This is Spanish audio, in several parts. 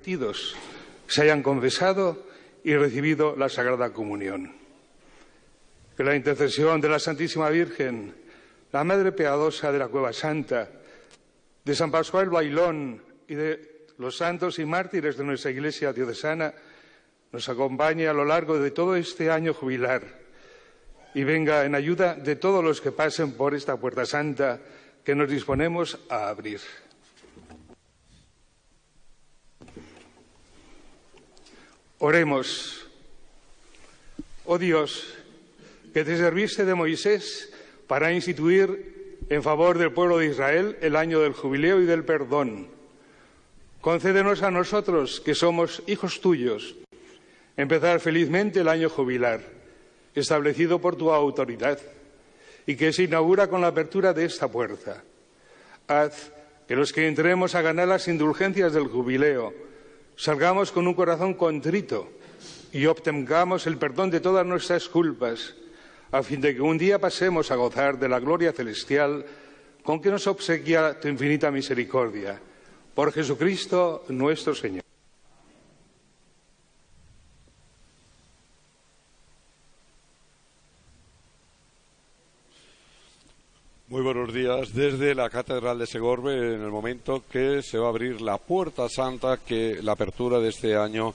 arrepentidos se hayan confesado y recibido la Sagrada Comunión. Que la intercesión de la Santísima Virgen, la Madre Piadosa de la Cueva Santa, de San Pascual Bailón y de los santos y mártires de nuestra Iglesia diocesana nos acompañe a lo largo de todo este año jubilar y venga en ayuda de todos los que pasen por esta puerta santa que nos disponemos a abrir. Oremos. Oh Dios, que te serviste de Moisés para instituir en favor del pueblo de Israel el año del jubileo y del perdón. Concédenos a nosotros, que somos hijos tuyos, empezar felizmente el año jubilar, establecido por tu autoridad, y que se inaugura con la apertura de esta puerta. Haz que los que entremos a ganar las indulgencias del jubileo salgamos con un corazón contrito y obtengamos el perdón de todas nuestras culpas, a fin de que un día pasemos a gozar de la gloria celestial con que nos obsequia tu infinita misericordia. Por Jesucristo nuestro Señor. Muy buenos días desde la Catedral de Segorbe, en el momento que se va a abrir la Puerta Santa, que la apertura de este año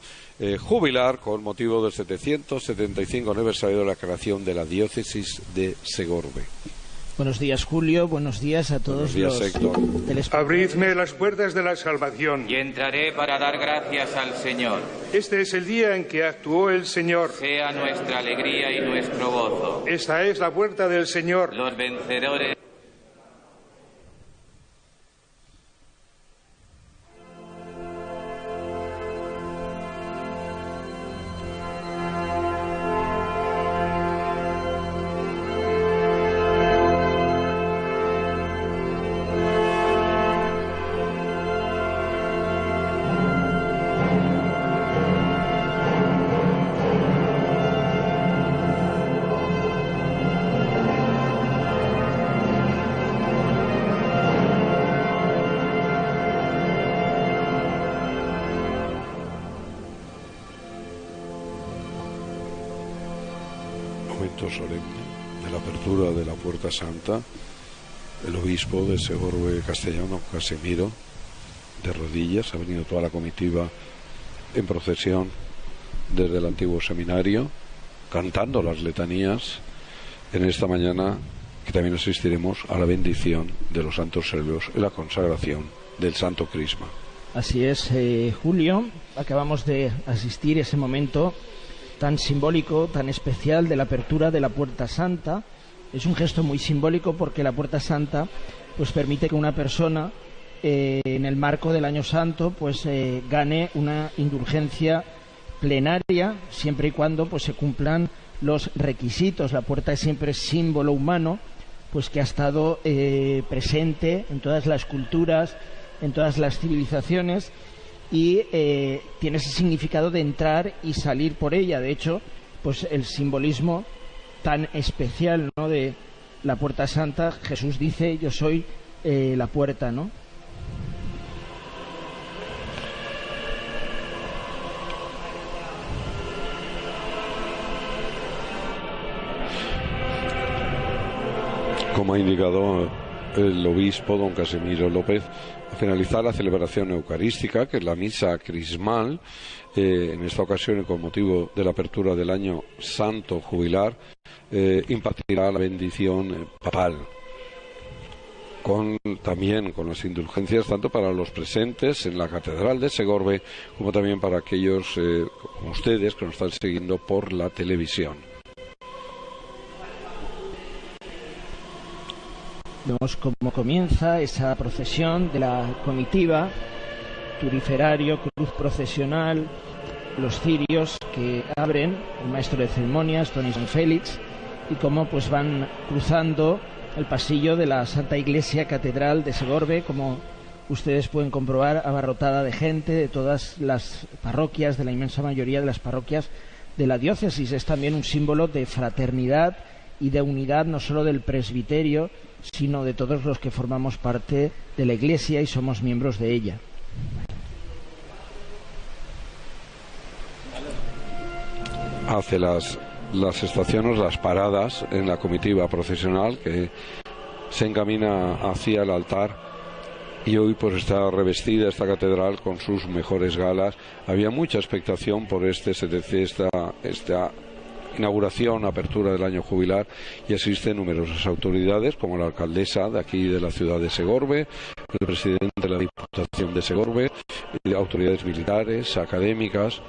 jubilar con motivo del 775 aniversario de la creación de la diócesis de Segorbe. Buenos días, Julio. Buenos días a todos. Buenos días, Héctor. Abridme las puertas de la salvación. Y entraré para dar gracias al Señor. Este es el día en que actuó el Señor. Sea nuestra alegría y nuestro gozo. Esta es la puerta del Señor. Los vencedores. Solemne de la apertura de la Puerta Santa, el obispo de Segorbe Castellano, Casimiro, de rodillas, ha venido toda la comitiva en procesión desde el antiguo seminario, cantando las letanías en esta mañana, que también asistiremos a la bendición de los santos serbios en la consagración del Santo Crisma. Así es, Julio, acabamos de asistir a ese momento tan simbólico, tan especial de la apertura de la Puerta Santa. Es un gesto muy simbólico porque la Puerta Santa pues permite que una persona en el marco del Año Santo pues gane una indulgencia plenaria, siempre y cuando pues se cumplan los requisitos. La puerta es siempre símbolo humano, pues que ha estado presente en todas las culturas, en todas las civilizaciones, y tiene ese significado de entrar y salir por ella. De hecho, pues el simbolismo tan especial, ¿no?, de la Puerta Santa, Jesús dice: yo soy la puerta, ¿no? Como ha indicado el obispo don Casimiro López, a finalizar la celebración eucarística, que es la misa crismal, en esta ocasión y con motivo de la apertura del año santo jubilar, impartirá la bendición papal, también con las indulgencias tanto para los presentes en la Catedral de Segorbe como también para aquellos como ustedes que nos están siguiendo por la televisión. Vemos cómo comienza esa procesión de la comitiva, turiferario, cruz procesional, los cirios que abren, el maestro de ceremonias, don San Félix, y cómo pues van cruzando el pasillo de la Santa Iglesia Catedral de Segorbe, como ustedes pueden comprobar, abarrotada de gente de todas las parroquias, de la inmensa mayoría de las parroquias de la diócesis. Es también un símbolo de fraternidad y de unidad, no solo del presbiterio, sino de todos los que formamos parte de la Iglesia y somos miembros de ella. hace las estaciones, las paradas en la comitiva procesional que se encamina hacia el altar. Y hoy pues está revestida esta catedral con sus mejores galas. Había mucha expectación por esta inauguración, apertura del año jubilar, y asisten numerosas autoridades como la alcaldesa de aquí de la ciudad de Segorbe, el presidente de la Diputación de Segorbe, autoridades militares, académicas,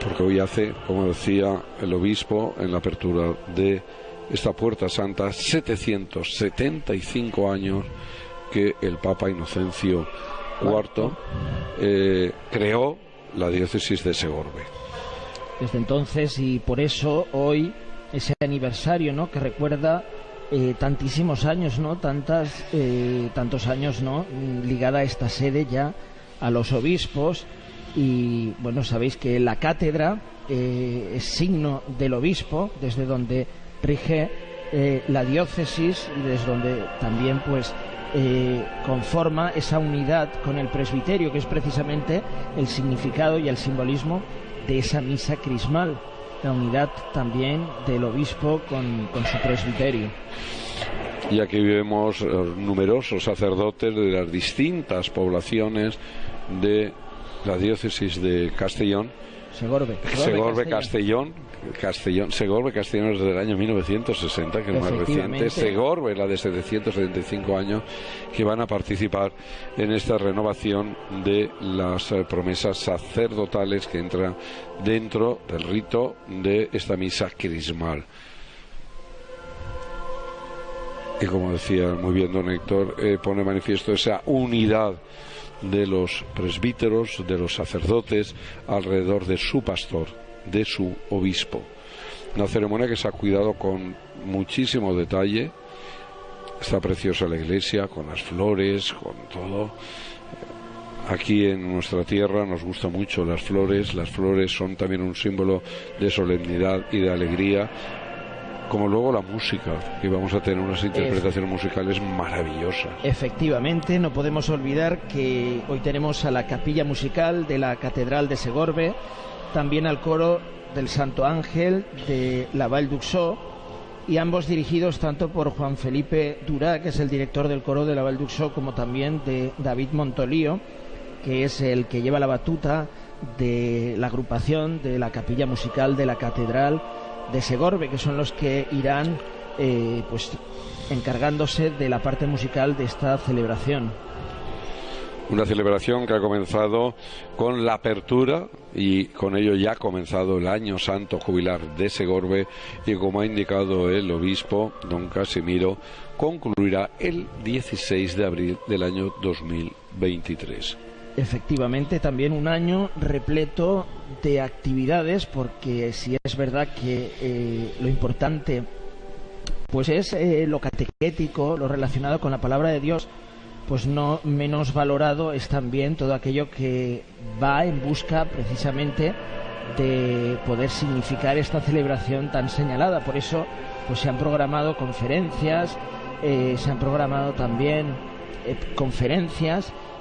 porque hoy hace, como decía el obispo en la apertura de esta Puerta Santa, 775 años que el Papa Inocencio IV creó la diócesis de Segorbe. Desde entonces, y por eso hoy ese aniversario, ¿no?, que recuerda tantísimos años, ¿no?, tantos años, ¿no?, ligada a esta sede ya a los obispos. Y bueno, sabéis que la cátedra es signo del obispo, desde donde rige la diócesis y desde donde también pues conforma esa unidad con el presbiterio, que es precisamente el significado y el simbolismo de esa misa crismal, la unidad también del obispo con su presbiterio. Y aquí vemos numerosos sacerdotes de las distintas poblaciones de la diócesis de Castellón. Segorbe Castellón es del año 1960, que es más reciente. Segorbe, la de 775 años, que van a participar en esta renovación de las promesas sacerdotales que entran dentro del rito de esta misa crismal. Y como decía muy bien don Héctor, pone manifiesto esa unidad de los presbíteros, de los sacerdotes, alrededor de su pastor, de su obispo. Una ceremonia que se ha cuidado con muchísimo detalle. Está preciosa la iglesia, con las flores, con todo. Aquí en nuestra tierra nos gustan mucho las flores. Las flores son también un símbolo de solemnidad y de alegría. Como luego la música, que vamos a tener unas interpretaciones musicales maravillosas. Efectivamente, no podemos olvidar que hoy tenemos a la capilla musical de la Catedral de Segorbe, también al coro del Santo Ángel de la Vall d'Uxó, y ambos dirigidos tanto por Juan Felipe Durá, que es el director del coro de la Vall d'Uxó, como también de David Montolío, que es el que lleva la batuta de la agrupación de la capilla musical de la Catedral de Segorbe, que son los que irán pues encargándose de la parte musical de esta celebración. Una celebración que ha comenzado con la apertura, y con ello ya ha comenzado el año santo jubilar de Segorbe, y como ha indicado el obispo don Casimiro, concluirá el 16 de abril del año 2023. Efectivamente, también un año repleto de actividades, porque sí es verdad que lo importante pues es lo catequético, lo relacionado con la palabra de Dios, pues no menos valorado es también todo aquello que va en busca precisamente de poder significar esta celebración tan señalada. Por eso pues se han programado conferencias, se han programado también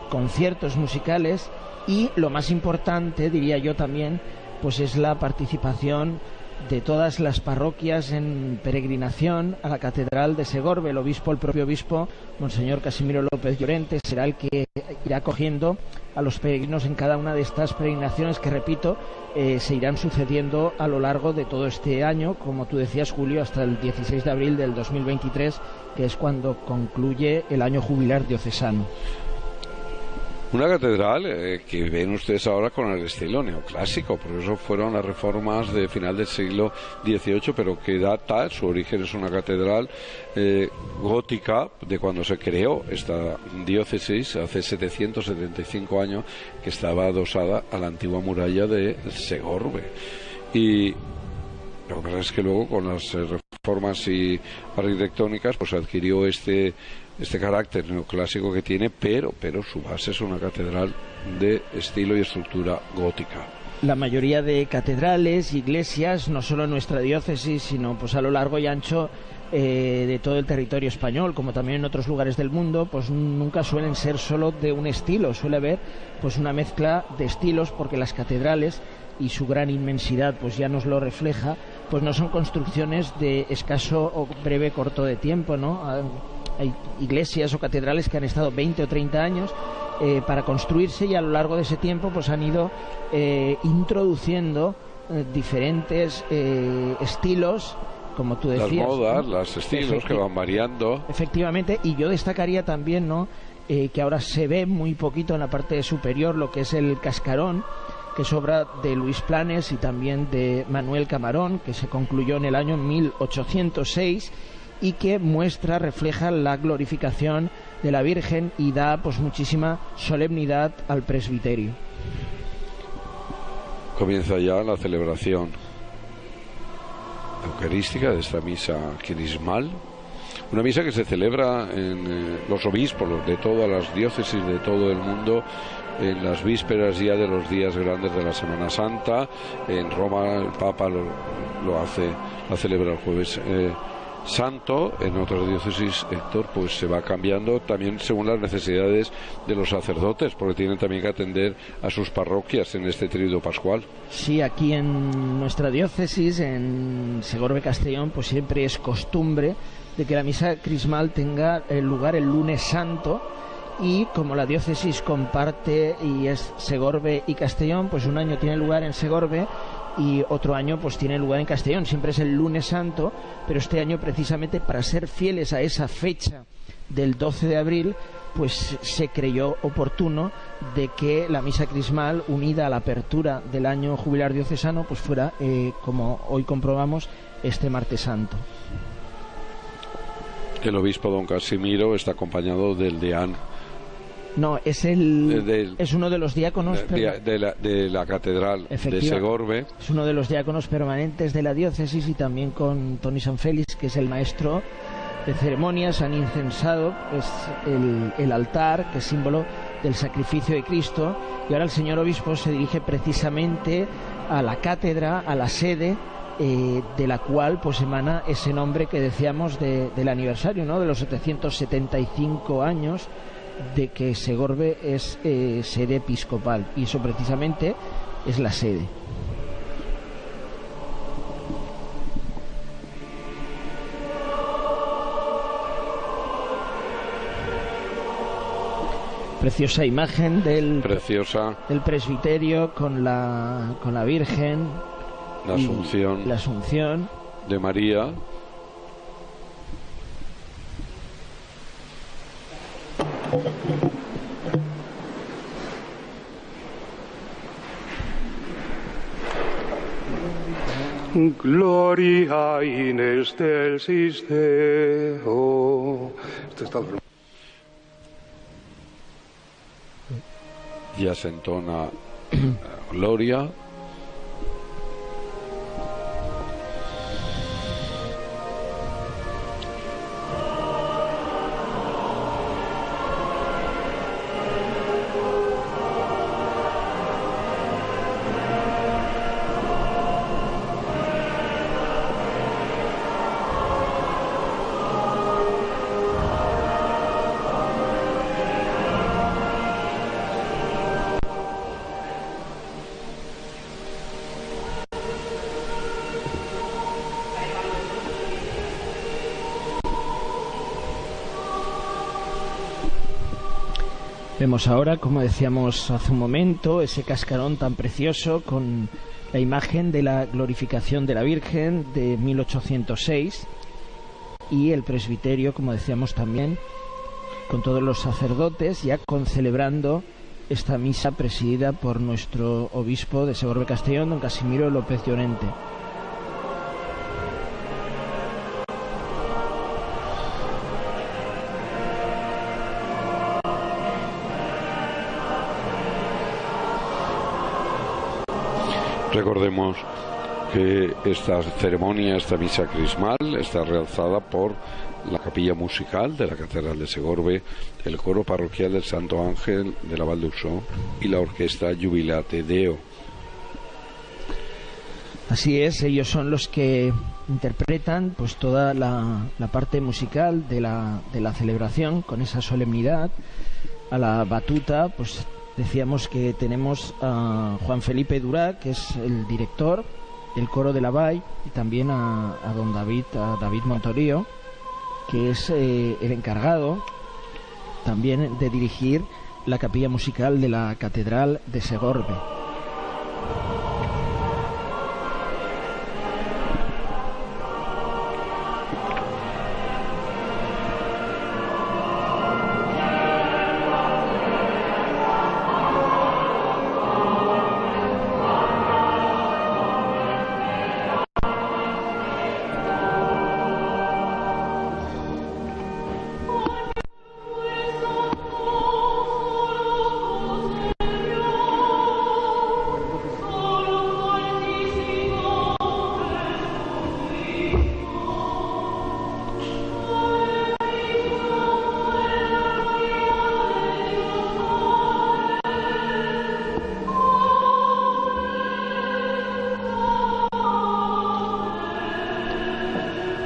conciertos musicales, y lo más importante, diría yo también, pues es la participación de todas las parroquias en peregrinación a la Catedral de Segorbe. El propio obispo, Monseñor Casimiro López Llorente, será el que irá acogiendo a los peregrinos en cada una de estas peregrinaciones que, repito, se irán sucediendo a lo largo de todo este año, como tú decías, Julio, hasta el 16 de abril del 2023, que es cuando concluye el año jubilar diocesano. Una catedral que ven ustedes ahora con el estilo neoclásico, por eso fueron las reformas de final del siglo XVIII, pero que data, su origen es una catedral gótica de cuando se creó esta diócesis hace 775 años, que estaba adosada a la antigua muralla de Segorbe. Y lo que pasa es que luego con las reformas y arquitectónicas pues adquirió este carácter neoclásico que tiene, pero su base es una catedral de estilo y estructura gótica. La mayoría de catedrales, iglesias, no solo en nuestra diócesis, sino pues a lo largo y ancho de todo el territorio español, como también en otros lugares del mundo, pues nunca suelen ser solo de un estilo, suele haber pues una mezcla de estilos, porque las catedrales y su gran inmensidad pues ya nos lo refleja, pues no son construcciones de escaso o breve corto de tiempo, ¿no? Hay iglesias o catedrales que han estado 20 o 30 años para construirse, y a lo largo de ese tiempo pues han ido introduciendo diferentes estilos, como tú decías, las modas, ¿no? Los estilos que van variando. Efectivamente, y yo destacaría también, ¿no?, que ahora se ve muy poquito en la parte superior lo que es el cascarón, que es obra de Luis Planes y también de Manuel Camarón, que se concluyó en el año 1806 y que refleja la glorificación de la Virgen y da pues muchísima solemnidad al presbiterio. Comienza ya la celebración eucarística de esta misa crismal, una misa que se celebra en los obispos de todas las diócesis de todo el mundo en las vísperas ya de los días grandes de la Semana Santa. En Roma el Papa la celebra el Jueves Santo. En otras diócesis, Héctor, pues se va cambiando también según las necesidades de los sacerdotes, porque tienen también que atender a sus parroquias en este tríodo pascual. Sí, aquí en nuestra diócesis, en Segorbe Castellón, pues siempre es costumbre de que la misa crismal tenga lugar el lunes santo, y como la diócesis comparte y es Segorbe y Castellón, pues un año tiene lugar en Segorbe y otro año pues tiene lugar en Castellón. Siempre es el lunes santo, pero este año, precisamente para ser fieles a esa fecha del 12 de abril, pues se creyó oportuno de que la misa crismal, unida a la apertura del año jubilar diocesano, pues fuera, como hoy comprobamos, este martes santo. El obispo don Casimiro está acompañado del deán. No, es uno de los diáconos de la catedral de Segorbe. Es uno de los diáconos permanentes de la diócesis, y también con Tony Sanfélix, que es el maestro de ceremonias. Han incensado el altar, que es símbolo del sacrificio de Cristo, y ahora el señor obispo se dirige precisamente a la cátedra, a la sede de la cual pues emana ese nombre que decíamos del aniversario, ¿no?, de los 775 años de que Segorbe es sede episcopal, y eso precisamente es la sede. Preciosa imagen del presbiterio con la Virgen, la Asunción de María. Gloria in excelsis Deo. Ya se entona Gloria. Vemos ahora, como decíamos hace un momento, ese cascarón tan precioso con la imagen de la glorificación de la Virgen de 1806, y el presbiterio, como decíamos también, con todos los sacerdotes ya concelebrando esta misa presidida por nuestro obispo de Segorbe Castellón, don Casimiro López Llorente. Recordemos que esta ceremonia, esta misa crismal, está realzada por la capilla musical de la Catedral de Segorbe, el coro parroquial del Santo Ángel de la Val d'Uixó y la orquesta Jubilate Deo. Así es, ellos son los que interpretan pues toda la parte musical de la celebración, con esa solemnidad. A la batuta pues Decíamos que tenemos a Juan Felipe Durá, que es el director del coro de la Vall, y también a David Montorio, que es el encargado también de dirigir la capilla musical de la Catedral de Segorbe.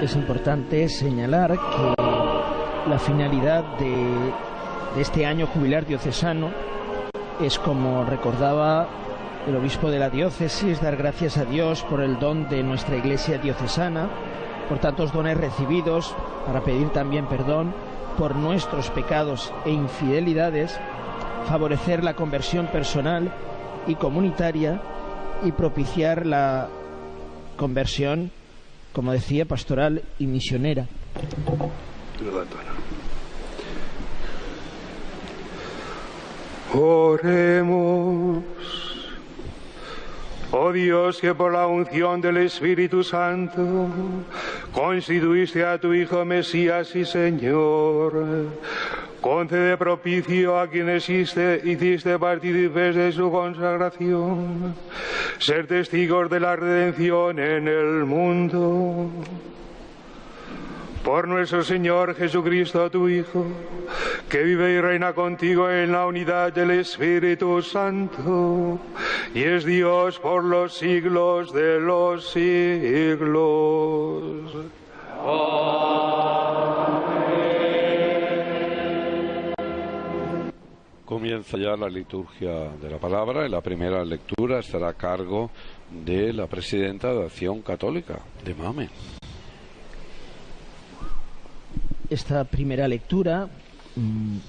Es importante señalar que la finalidad de este año jubilar diocesano es, como recordaba el obispo de la diócesis, dar gracias a Dios por el don de nuestra iglesia diocesana, por tantos dones recibidos, para pedir también perdón por nuestros pecados e infidelidades, favorecer la conversión personal y comunitaria y propiciar la conversión, como decía, pastoral y misionera. Oremos. Oh Dios, que por la unción del Espíritu Santo constituiste a tu Hijo Mesías y Señor, concede propicio a quienes hiciste partícipes de su consagración, ser testigos de la redención en el mundo. Por nuestro Señor Jesucristo, tu Hijo, que vive y reina contigo en la unidad del Espíritu Santo, y es Dios por los siglos de los siglos. Comienza ya la liturgia de la palabra y la primera lectura estará a cargo de la presidenta de Acción Católica, de MAME. Esta primera lectura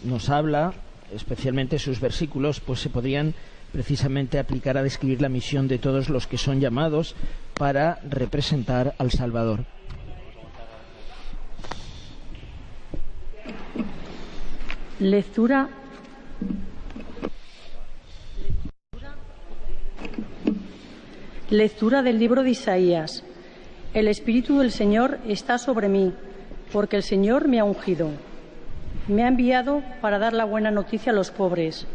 nos habla, especialmente sus versículos, pues se podrían precisamente aplicar a describir la misión de todos los que son llamados para representar al Salvador. Lectura del libro de Isaías. El Espíritu del Señor está sobre mí, porque el Señor me ha ungido. Me ha enviado para dar la buena noticia a los pobres,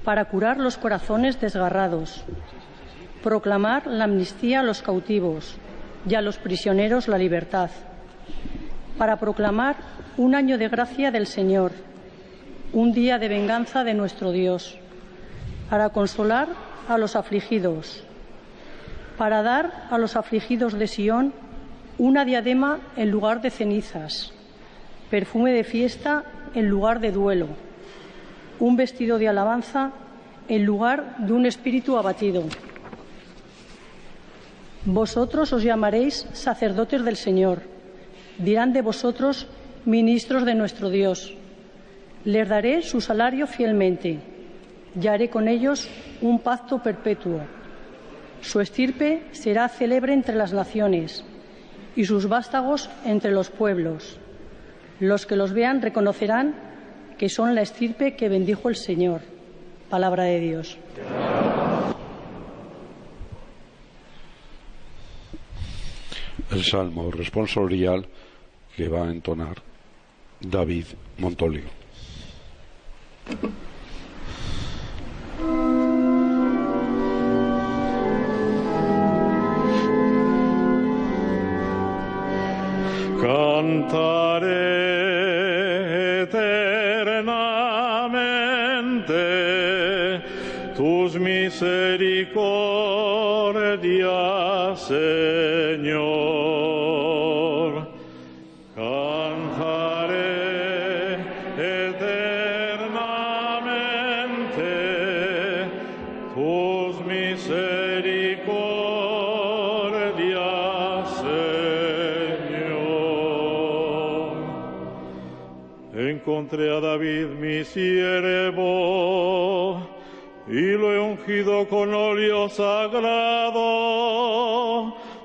para curar los corazones desgarrados, proclamar la amnistía a los cautivos y a los prisioneros la libertad, para proclamar un año de gracia del Señor, un día de venganza de nuestro Dios, para consolar a los afligidos, para dar a los afligidos de Sión una diadema en lugar de cenizas, perfume de fiesta en lugar de duelo, un vestido de alabanza en lugar de un espíritu abatido. Vosotros os llamaréis sacerdotes del Señor, dirán de vosotros ministros de nuestro Dios. Les daré su salario fielmente y haré con ellos un pacto perpetuo. Su estirpe será célebre entre las naciones y sus vástagos entre los pueblos. Los que los vean reconocerán que son la estirpe que bendijo el Señor. Palabra de Dios. El salmo responsorial que va a entonar David Montolio. Cantaré eternamente tus misericordias, Señor. Cantaré eternamente misericordia, Señor. Encontré a David, mi siervo, y lo he ungido con óleo sagrado,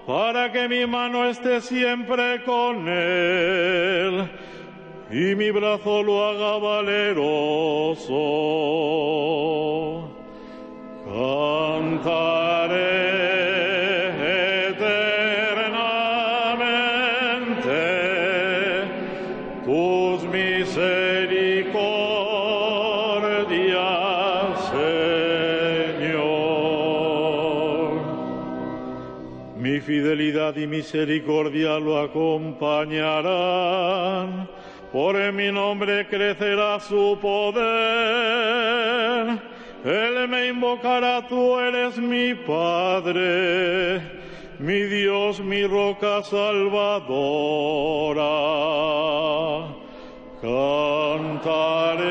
para que mi mano esté siempre con él, y mi brazo lo haga valeroso. Cantaré eternamente tus misericordias, Señor. Mi fidelidad y misericordia lo acompañarán. Por mi nombre crecerá su poder. Él me invocará, tú eres mi Padre, mi Dios, mi roca salvadora. Cantaré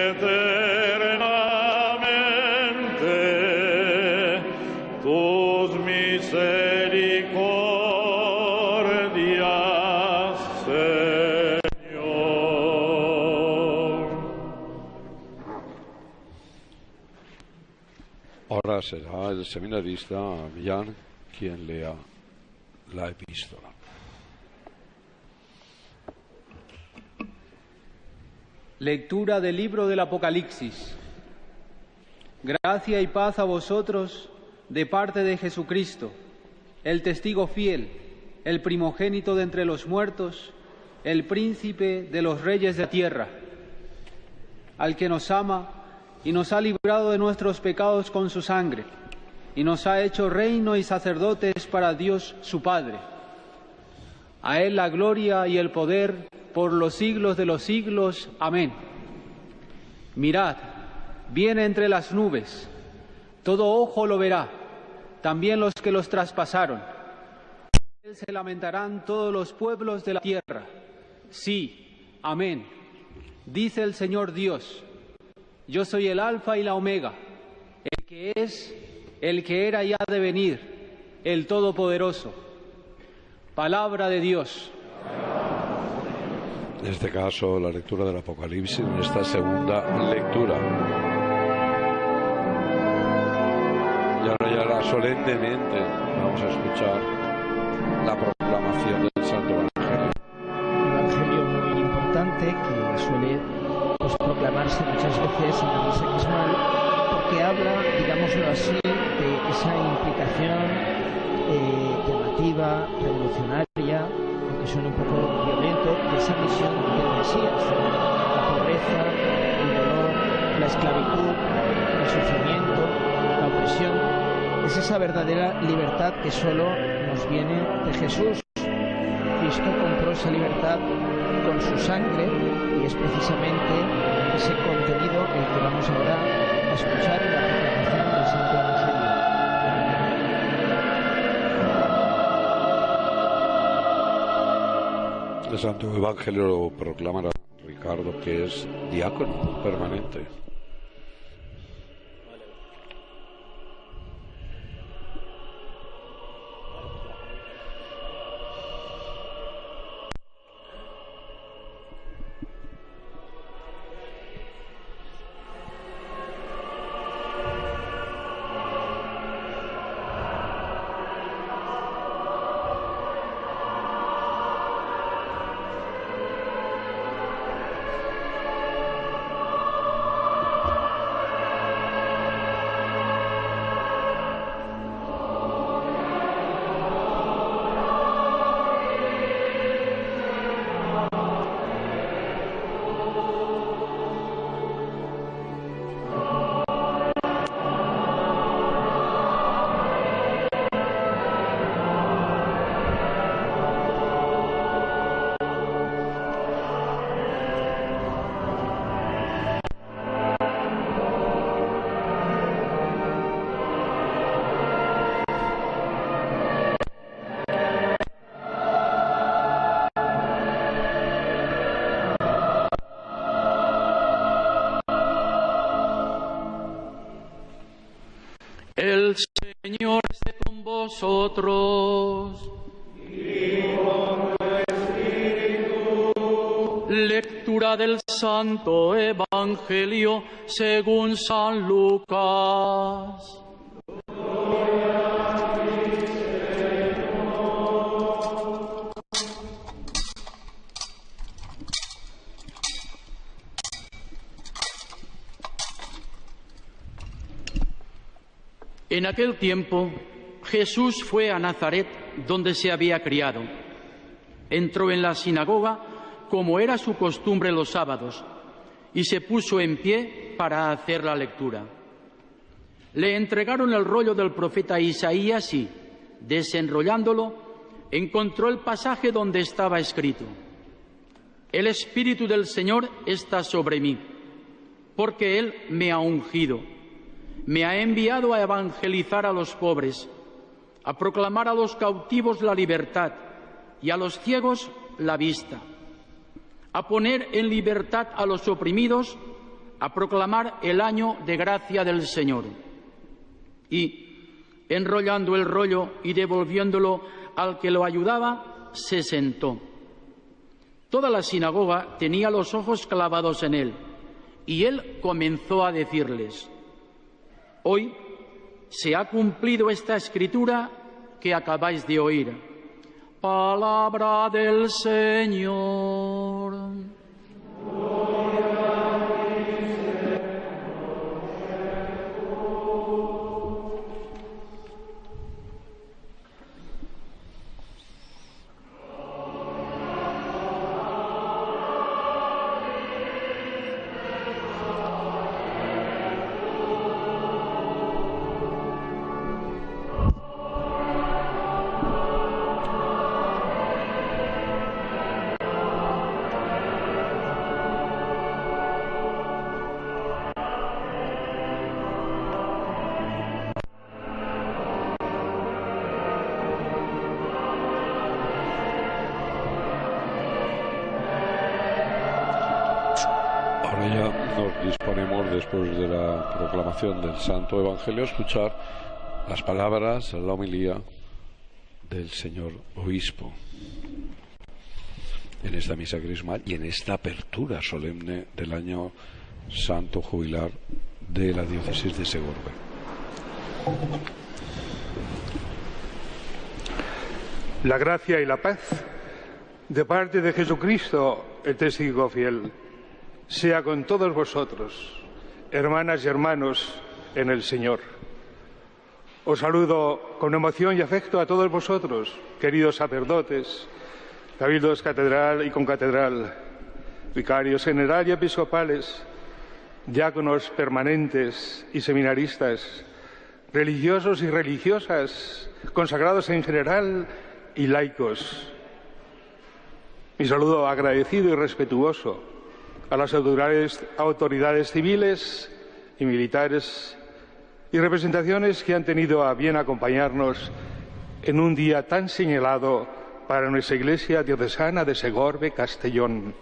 eternamente tus misericordias, Señor. Ahora será el seminarista Millán quien lea la epístola. Lectura del libro del Apocalipsis. Gracia y paz a vosotros de parte de Jesucristo, el testigo fiel, el primogénito de entre los muertos, el príncipe de los reyes de la tierra, al que nos ama y nos ha librado de nuestros pecados con su sangre, y nos ha hecho reino y sacerdotes para Dios su Padre. A Él la gloria y el poder por los siglos de los siglos. Amén. Mirad, viene entre las nubes, todo ojo lo verá, también los que los traspasaron. De él se lamentarán todos los pueblos de la tierra. Sí, amén. Dice el Señor Dios: yo soy el Alfa y la Omega, el que es, el que era y ha de venir, el Todopoderoso. Palabra de Dios. En este caso, la lectura del Apocalipsis, en esta segunda lectura. Y ahora ya solemnemente vamos a escuchar la proclamación del Santo Evangelio. Un evangelio muy importante que suele proclamarse muchas veces en la misa crismal, porque habla, digámoslo así, de esa implicación llamativa, revolucionaria, aunque suene un poco violento, de esa misión del Mesías: la pobreza, el dolor, la esclavitud, el sufrimiento, la opresión. Es esa verdadera libertad que solo nos viene de Jesús. Cristo compró esa libertad con su sangre, y es precisamente ese contenido el que vamos ahora a escuchar en la proclamación del Santo Evangelio. El Santo Evangelio lo proclamará Ricardo, que es diácono permanente. El Señor esté con vosotros. Y con tu espíritu. Lectura del Santo Evangelio según San Lucas. En aquel tiempo, Jesús fue a Nazaret, donde se había criado. Entró en la sinagoga, como era su costumbre los sábados, y se puso en pie para hacer la lectura. Le entregaron el rollo del profeta Isaías y, desenrollándolo, encontró el pasaje donde estaba escrito: El Espíritu del Señor está sobre mí, porque Él me ha ungido. Me ha enviado a evangelizar a los pobres, a proclamar a los cautivos la libertad y a los ciegos la vista, a poner en libertad a los oprimidos, a proclamar el año de gracia del Señor. Y, enrollando el rollo y devolviéndolo al que lo ayudaba, se sentó. Toda la sinagoga tenía los ojos clavados en él, y él comenzó a decirles: Hoy se ha cumplido esta escritura que acabáis de oír. Palabra del Señor. Después de la proclamación del Santo Evangelio, escuchar las palabras, la homilía del señor obispo en esta misa crismal y en esta apertura solemne del año santo jubilar de la diócesis de Segorbe. La gracia y la paz de parte de Jesucristo, el testigo fiel, sea con todos vosotros, hermanas y hermanos en el Señor. Os saludo con emoción y afecto a todos vosotros, queridos sacerdotes, cabildos catedral y concatedral, vicarios general y episcopales, diáconos permanentes y seminaristas, religiosos y religiosas, consagrados en general y laicos. Mi saludo agradecido y respetuoso a las autoridades civiles y militares y representaciones que han tenido a bien acompañarnos en un día tan señalado para nuestra Iglesia diocesana de Segorbe, Castellón.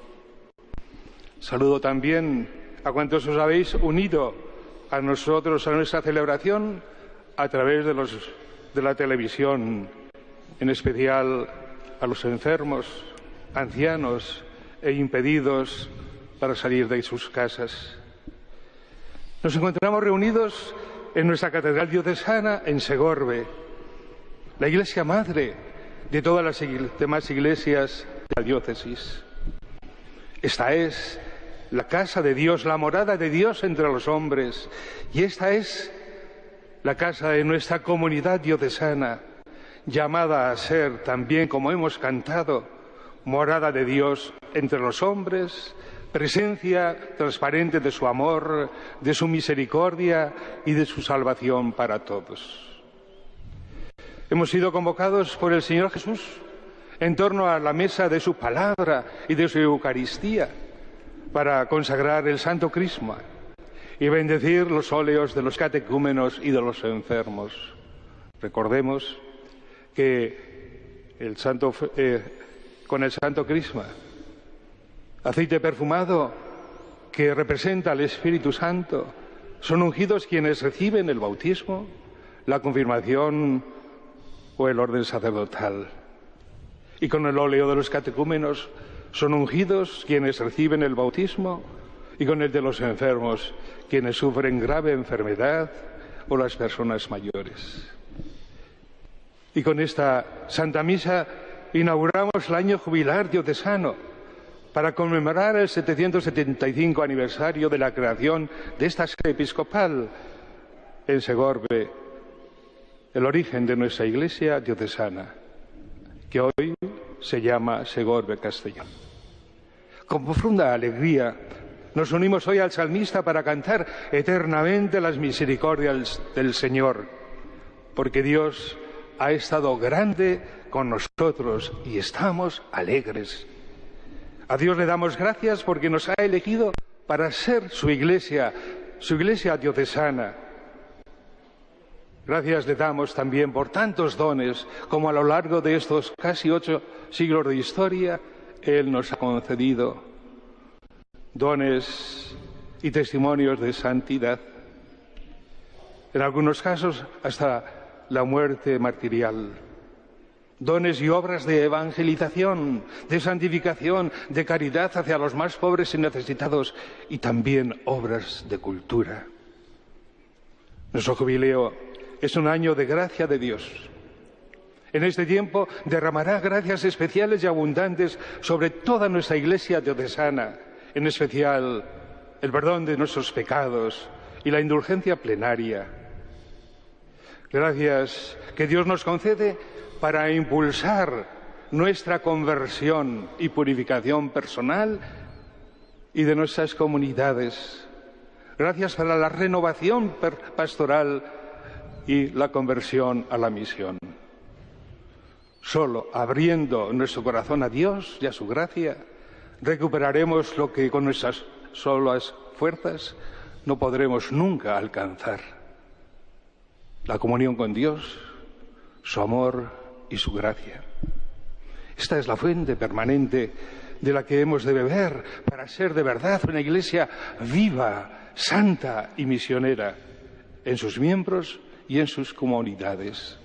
Saludo también a cuantos os habéis unido a nosotros, a nuestra celebración, a través de la televisión, en especial a los enfermos, ancianos e impedidos para salir de sus casas. Nos encontramos reunidos en nuestra catedral diocesana en Segorbe, la iglesia madre de todas las demás iglesias de la diócesis. Esta es la casa de Dios, la morada de Dios entre los hombres, y esta es la casa de nuestra comunidad diocesana, llamada a ser también, como hemos cantado, morada de Dios entre los hombres, presencia transparente de su amor, de su misericordia y de su salvación para todos. Hemos sido convocados por el Señor Jesús en torno a la mesa de su palabra y de su Eucaristía para consagrar el Santo Crisma y bendecir los óleos de los catecúmenos y de los enfermos. Recordemos que con el Santo Crisma, aceite perfumado que representa al Espíritu Santo, son ungidos quienes reciben el bautismo la confirmación o el orden sacerdotal. Y con el óleo de los catecúmenos son ungidos quienes reciben el bautismo, y con el de los enfermos quienes sufren grave enfermedad o las personas mayores. Y con esta Santa Misa inauguramos el año jubilar diocesano para conmemorar el 775 aniversario de la creación de esta sede episcopal en Segorbe, el origen de nuestra Iglesia diocesana, que hoy se llama Segorbe Castellón. Con profunda alegría nos unimos hoy al salmista para cantar eternamente las misericordias del Señor, porque Dios ha estado grande con nosotros y estamos alegres. A Dios le damos gracias porque nos ha elegido para ser su iglesia diocesana. Gracias le damos también por tantos dones como a lo largo de estos casi 8 siglos de historia Él nos ha concedido. Dones y testimonios de santidad. En algunos casos hasta la muerte martirial. Dones y obras de evangelización, de santificación, de caridad hacia los más pobres y necesitados, y también obras de cultura. Nuestro jubileo es un año de gracia de Dios. En este tiempo derramará gracias especiales y abundantes sobre toda nuestra Iglesia diocesana, en especial el perdón de nuestros pecados y la indulgencia plenaria. Gracias que Dios nos concede para impulsar nuestra conversión y purificación personal y de nuestras comunidades. Gracias para la renovación pastoral y la conversión a la misión. Solo abriendo nuestro corazón a Dios y a su gracia, recuperaremos lo que con nuestras solas fuerzas no podremos nunca alcanzar: la comunión con Dios, su amor y su gracia. Esta es la fuente permanente de la que hemos de beber para ser de verdad una Iglesia viva, santa y misionera en sus miembros y en sus comunidades.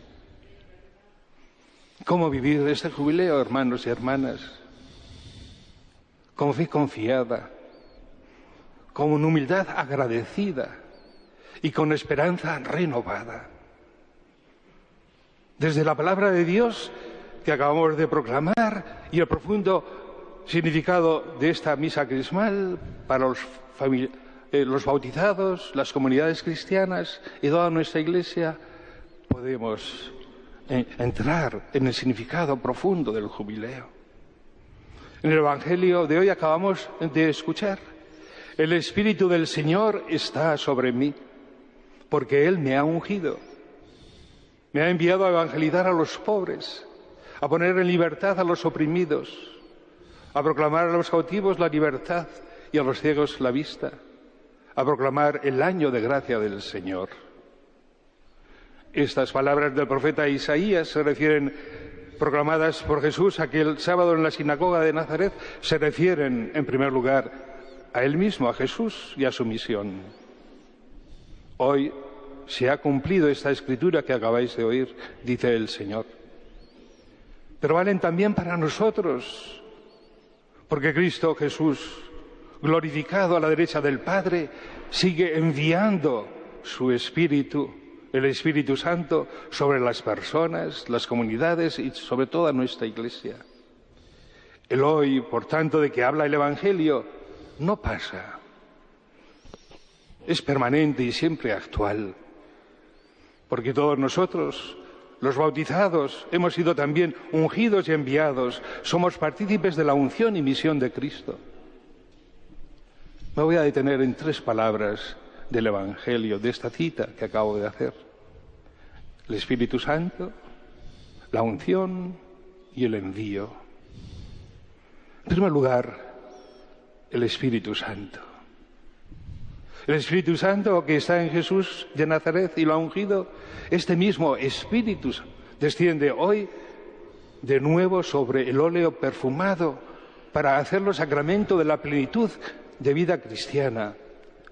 ¿Cómo vivir este jubileo, hermanos y hermanas? Con fe confiada, con humildad agradecida y con esperanza renovada. Desde la palabra de Dios que acabamos de proclamar y el profundo significado de esta misa crismal para los bautizados, las comunidades cristianas y toda nuestra Iglesia, podemos entrar en el significado profundo del jubileo. En el Evangelio de hoy acabamos de escuchar: el Espíritu del Señor está sobre mí, porque Él me ha ungido. Me ha enviado a evangelizar a los pobres, a poner en libertad a los oprimidos, a proclamar a los cautivos la libertad y a los ciegos la vista, a proclamar el año de gracia del Señor. Estas palabras del profeta Isaías se refieren, proclamadas por Jesús aquel sábado en la sinagoga de Nazaret, se refieren en primer lugar a Él mismo, a Jesús y a su misión. Hoy se ha cumplido esta escritura que acabáis de oír, dice el Señor. Pero valen también para nosotros, porque Cristo Jesús, glorificado a la derecha del Padre, sigue enviando su Espíritu, el Espíritu Santo, sobre las personas, las comunidades y sobre toda nuestra Iglesia. El hoy, por tanto, de que habla el Evangelio, no pasa. Es permanente y siempre actual. Porque todos nosotros, los bautizados, hemos sido también ungidos y enviados. Somos partícipes de la unción y misión de Cristo. Me voy a detener en 3 palabras del Evangelio, de esta cita que acabo de hacer: el Espíritu Santo, la unción y el envío. En primer lugar, el Espíritu Santo. El Espíritu Santo que está en Jesús de Nazaret y lo ha ungido, este mismo Espíritu desciende hoy de nuevo sobre el óleo perfumado para hacerlo sacramento de la plenitud de vida cristiana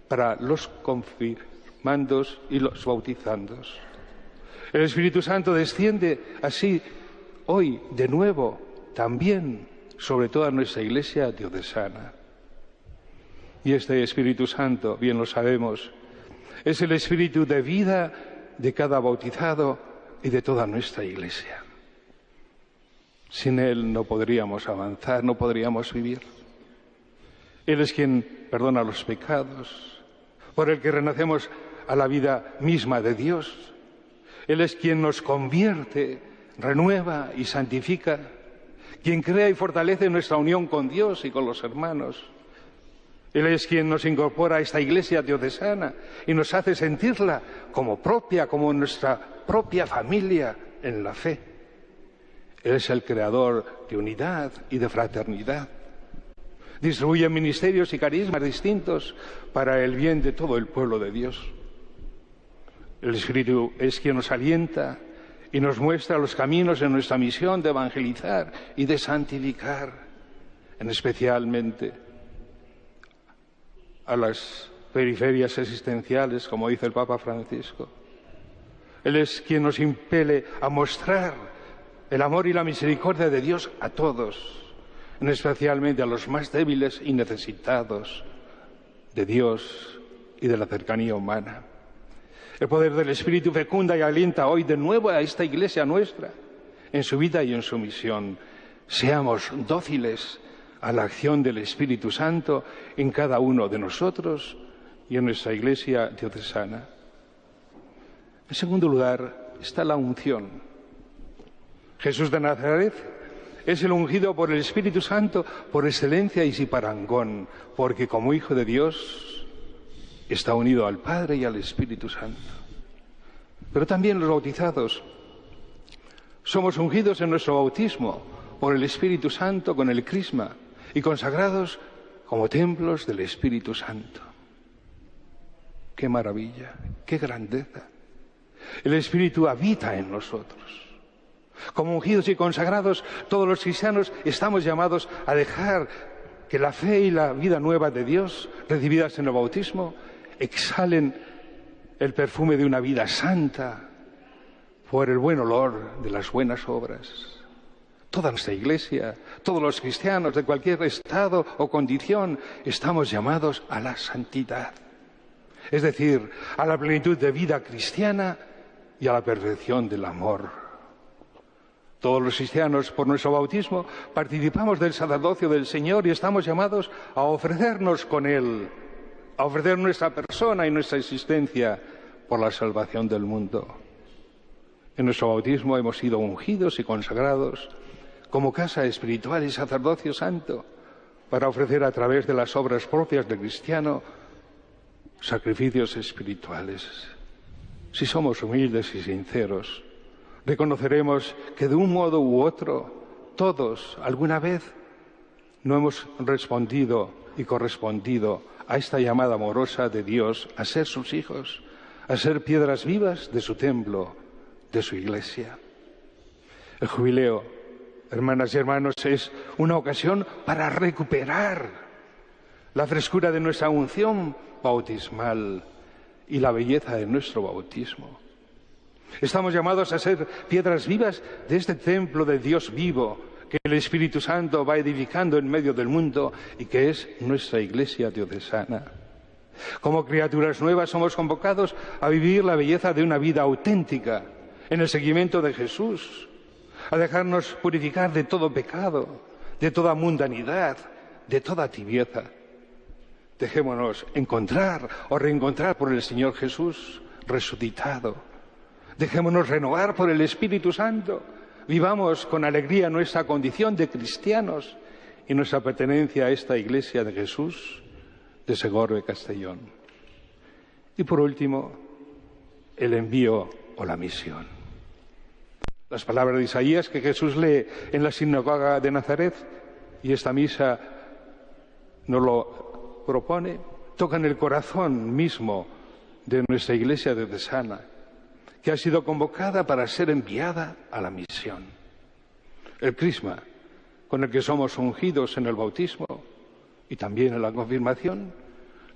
para los confirmandos y los bautizandos. El Espíritu Santo desciende así hoy de nuevo también sobre toda nuestra Iglesia diocesana. Y este Espíritu Santo, bien lo sabemos, es el Espíritu de vida de cada bautizado y de toda nuestra Iglesia. Sin Él no podríamos avanzar, no podríamos vivir. Él es quien perdona los pecados, por el que renacemos a la vida misma de Dios. Él es quien nos convierte, renueva y santifica, quien crea y fortalece nuestra unión con Dios y con los hermanos. Él es quien nos incorpora a esta Iglesia diocesana y nos hace sentirla como propia, como nuestra propia familia en la fe. Él es el creador de unidad y de fraternidad. Distribuye ministerios y carismas distintos para el bien de todo el pueblo de Dios. El Espíritu es quien nos alienta y nos muestra los caminos en nuestra misión de evangelizar y de santificar, especialmente a las periferias existenciales, como dice el Papa Francisco. Él es quien nos impele a mostrar el amor y la misericordia de Dios a todos, especialmente a los más débiles y necesitados de Dios y de la cercanía humana. El poder del Espíritu fecunda y alienta hoy de nuevo a esta Iglesia nuestra en su vida y en su misión. Seamos dóciles a la acción del Espíritu Santo en cada uno de nosotros y en nuestra Iglesia diocesana. En segundo lugar está la unción. Jesús de Nazaret es el ungido por el Espíritu Santo por excelencia y sin parangón, porque como Hijo de Dios está unido al Padre y al Espíritu Santo. Pero también los bautizados somos ungidos en nuestro bautismo por el Espíritu Santo con el crisma y consagrados como templos del Espíritu Santo. ¡Qué maravilla! ¡Qué grandeza! El Espíritu habita en nosotros. Como ungidos y consagrados, todos los cristianos estamos llamados a dejar que la fe y la vida nueva de Dios, recibidas en el bautismo, exhalen el perfume de una vida santa por el buen olor de las buenas obras. Toda nuestra Iglesia, todos los cristianos de cualquier estado o condición, estamos llamados a la santidad, es decir, a la plenitud de vida cristiana y a la perfección del amor. Todos los cristianos, por nuestro bautismo, participamos del sacerdocio del Señor y estamos llamados a ofrecernos con Él, a ofrecer nuestra persona y nuestra existencia por la salvación del mundo. En nuestro bautismo hemos sido ungidos y consagrados como casa espiritual y sacerdocio santo para ofrecer a través de las obras propias del cristiano sacrificios espirituales. Si somos humildes y sinceros, reconoceremos que de un modo u otro, todos, alguna vez, no hemos respondido y correspondido a esta llamada amorosa de Dios a ser sus hijos, a ser piedras vivas de su templo, de su Iglesia. El jubileo, hermanas y hermanos, es una ocasión para recuperar la frescura de nuestra unción bautismal y la belleza de nuestro bautismo. Estamos llamados a ser piedras vivas de este templo de Dios vivo que el Espíritu Santo va edificando en medio del mundo y que es nuestra Iglesia diocesana. Como criaturas nuevas somos convocados a vivir la belleza de una vida auténtica en el seguimiento de Jesús, a dejarnos purificar de todo pecado, de toda mundanidad, de toda tibieza. Dejémonos encontrar o reencontrar por el Señor Jesús resucitado. Dejémonos renovar por el Espíritu Santo. Vivamos con alegría nuestra condición de cristianos y nuestra pertenencia a esta Iglesia de Jesús de Segorbe, Castellón. Y por último, el envío o la misión. Las palabras de Isaías que Jesús lee en la sinagoga de Nazaret, y esta misa nos lo propone, tocan el corazón mismo de nuestra Iglesia diocesana, que ha sido convocada para ser enviada a la misión. El crisma con el que somos ungidos en el bautismo y también en la confirmación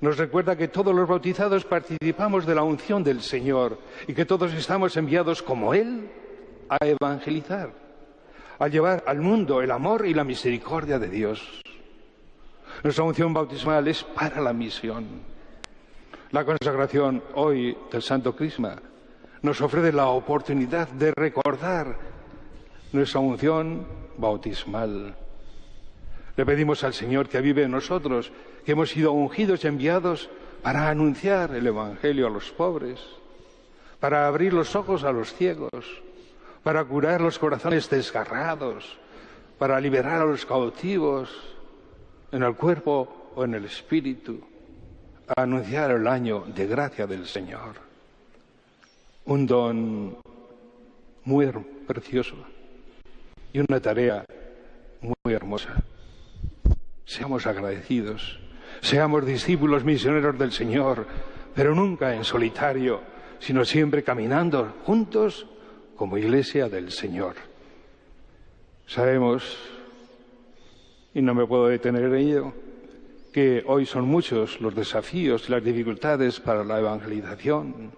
Nos recuerda que todos los bautizados participamos de la unción del Señor y que todos estamos enviados como Él a evangelizar, a llevar al mundo el amor y la misericordia de Dios. Nuestra unción bautismal es para la misión. La consagración hoy del Santo Crisma nos ofrece la oportunidad de recordar nuestra unción bautismal. Le pedimos al Señor que vive en nosotros, que hemos sido ungidos y enviados para anunciar el Evangelio a los pobres, para abrir los ojos a los ciegos, para curar los corazones desgarrados, para liberar a los cautivos en el cuerpo o en el espíritu, a anunciar el año de gracia del Señor. Un don muy precioso y una tarea muy hermosa. Seamos agradecidos, seamos discípulos misioneros del Señor, pero nunca en solitario, sino siempre caminando juntos como Iglesia del Señor. Sabemos, y no me puedo detener en ello, que hoy son muchos los desafíos y las dificultades para la evangelización,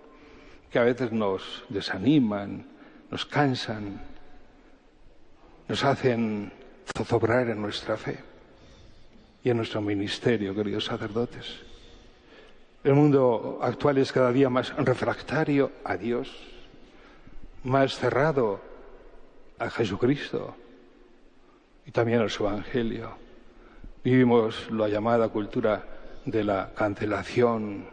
que a veces nos desaniman, nos cansan, nos hacen zozobrar en nuestra fe y en nuestro ministerio, queridos sacerdotes. El mundo actual es cada día más refractario a Dios, más cerrado a Jesucristo y también a su Evangelio. Vivimos la llamada cultura de la cancelación,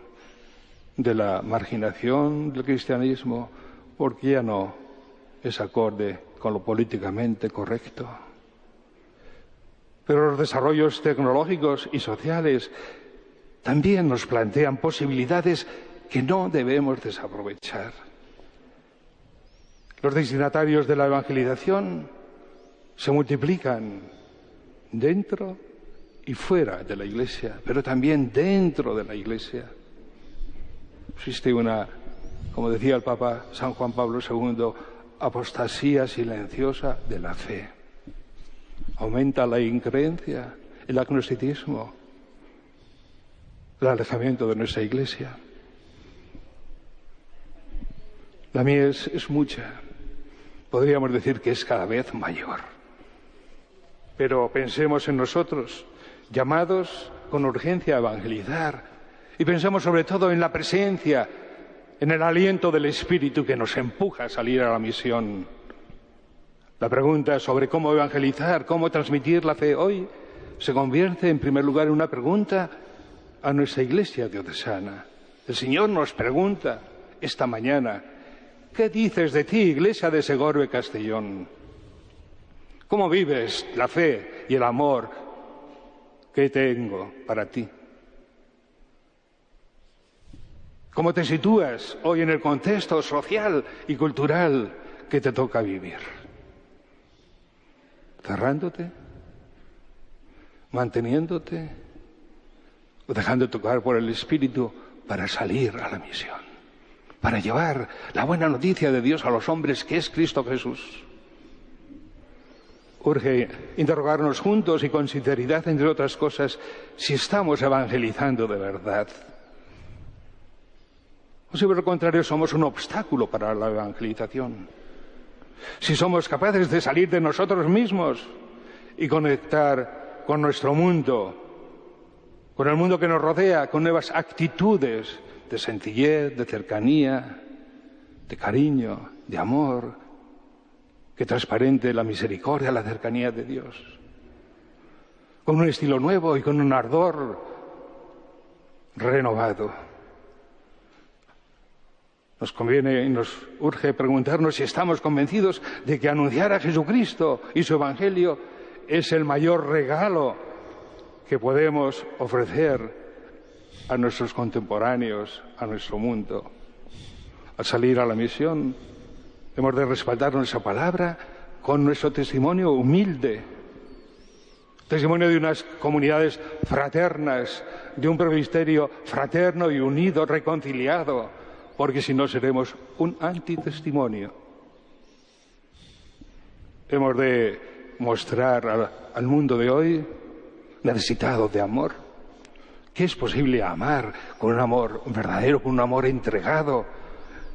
de la marginación del cristianismo, porque ya no es acorde con lo políticamente correcto. Pero los desarrollos tecnológicos y sociales también nos plantean posibilidades que no debemos desaprovechar. Los destinatarios de la evangelización se multiplican dentro y fuera de la Iglesia, pero también dentro de la Iglesia. Existe una, como decía el Papa San Juan Pablo II, apostasía silenciosa de la fe. Aumenta la increencia, el agnosticismo, el alejamiento de nuestra Iglesia. La mies es mucha, podríamos decir que es cada vez mayor. Pero pensemos en nosotros, llamados con urgencia a evangelizar, y pensemos sobre todo en la presencia, en el aliento del Espíritu que nos empuja a salir a la misión. La pregunta sobre cómo evangelizar, cómo transmitir la fe hoy, se convierte en primer lugar en una pregunta a nuestra Iglesia diocesana. El Señor nos pregunta esta mañana: ¿qué dices de ti, Iglesia de Segorbe Castellón? ¿Cómo vives la fe y el amor que tengo para ti? ¿Cómo te sitúas hoy en el contexto social y cultural que te toca vivir? ¿Cerrándote? ¿Manteniéndote? ¿O dejando tocar por el Espíritu para salir a la misión? Para llevar la buena noticia de Dios a los hombres, que es Cristo Jesús. Urge interrogarnos juntos y con sinceridad, entre otras cosas, si estamos evangelizando de verdad. O si por el contrario somos un obstáculo para la evangelización. Si somos capaces de salir de nosotros mismos y conectar con nuestro mundo, con el mundo que nos rodea, con nuevas actitudes de sencillez, de cercanía, de cariño, de amor, que transparente la misericordia, la cercanía de Dios. Con un estilo nuevo y con un ardor renovado. Nos conviene y nos urge preguntarnos si estamos convencidos de que anunciar a Jesucristo y su Evangelio es el mayor regalo que podemos ofrecer a nuestros contemporáneos, a nuestro mundo. Al salir a la misión, hemos de respaldar nuestra palabra con nuestro testimonio humilde, testimonio de unas comunidades fraternas, de un presbiterio fraterno y unido, reconciliado, porque si no seremos un antitestimonio. Hemos de mostrar al mundo de hoy, necesitado de amor, que es posible amar con un amor verdadero, con un amor entregado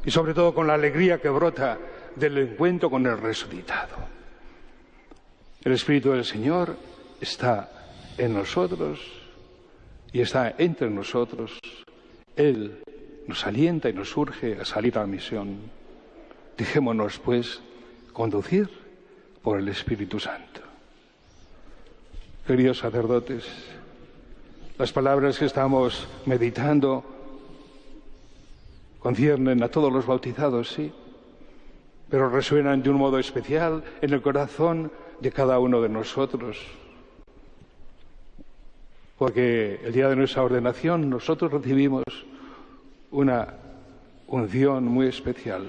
y sobre todo con la alegría que brota del encuentro con el resucitado. El Espíritu del Señor está en nosotros y está entre nosotros. Él nos alienta y nos urge a salir a la misión. Dejémonos, pues, conducir por el Espíritu Santo. Queridos sacerdotes, las palabras que estamos meditando conciernen a todos los bautizados, sí, pero resuenan de un modo especial en el corazón de cada uno de nosotros. Porque el día de nuestra ordenación nosotros recibimos una unción muy especial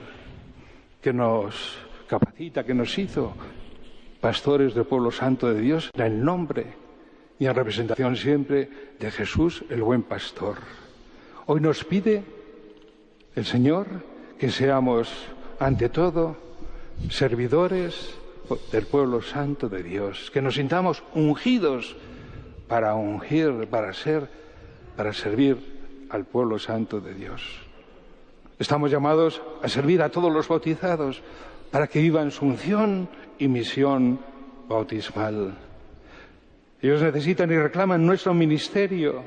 que nos capacita, que nos hizo pastores del pueblo santo de Dios en el nombre y en representación siempre de Jesús, el buen pastor. Hoy nos pide el Señor que seamos, ante todo, servidores del pueblo santo de Dios, que nos sintamos ungidos para ungir, para servir al pueblo santo de Dios. Estamos llamados a servir a todos los bautizados para que vivan su unción y misión bautismal. Ellos necesitan y reclaman nuestro ministerio,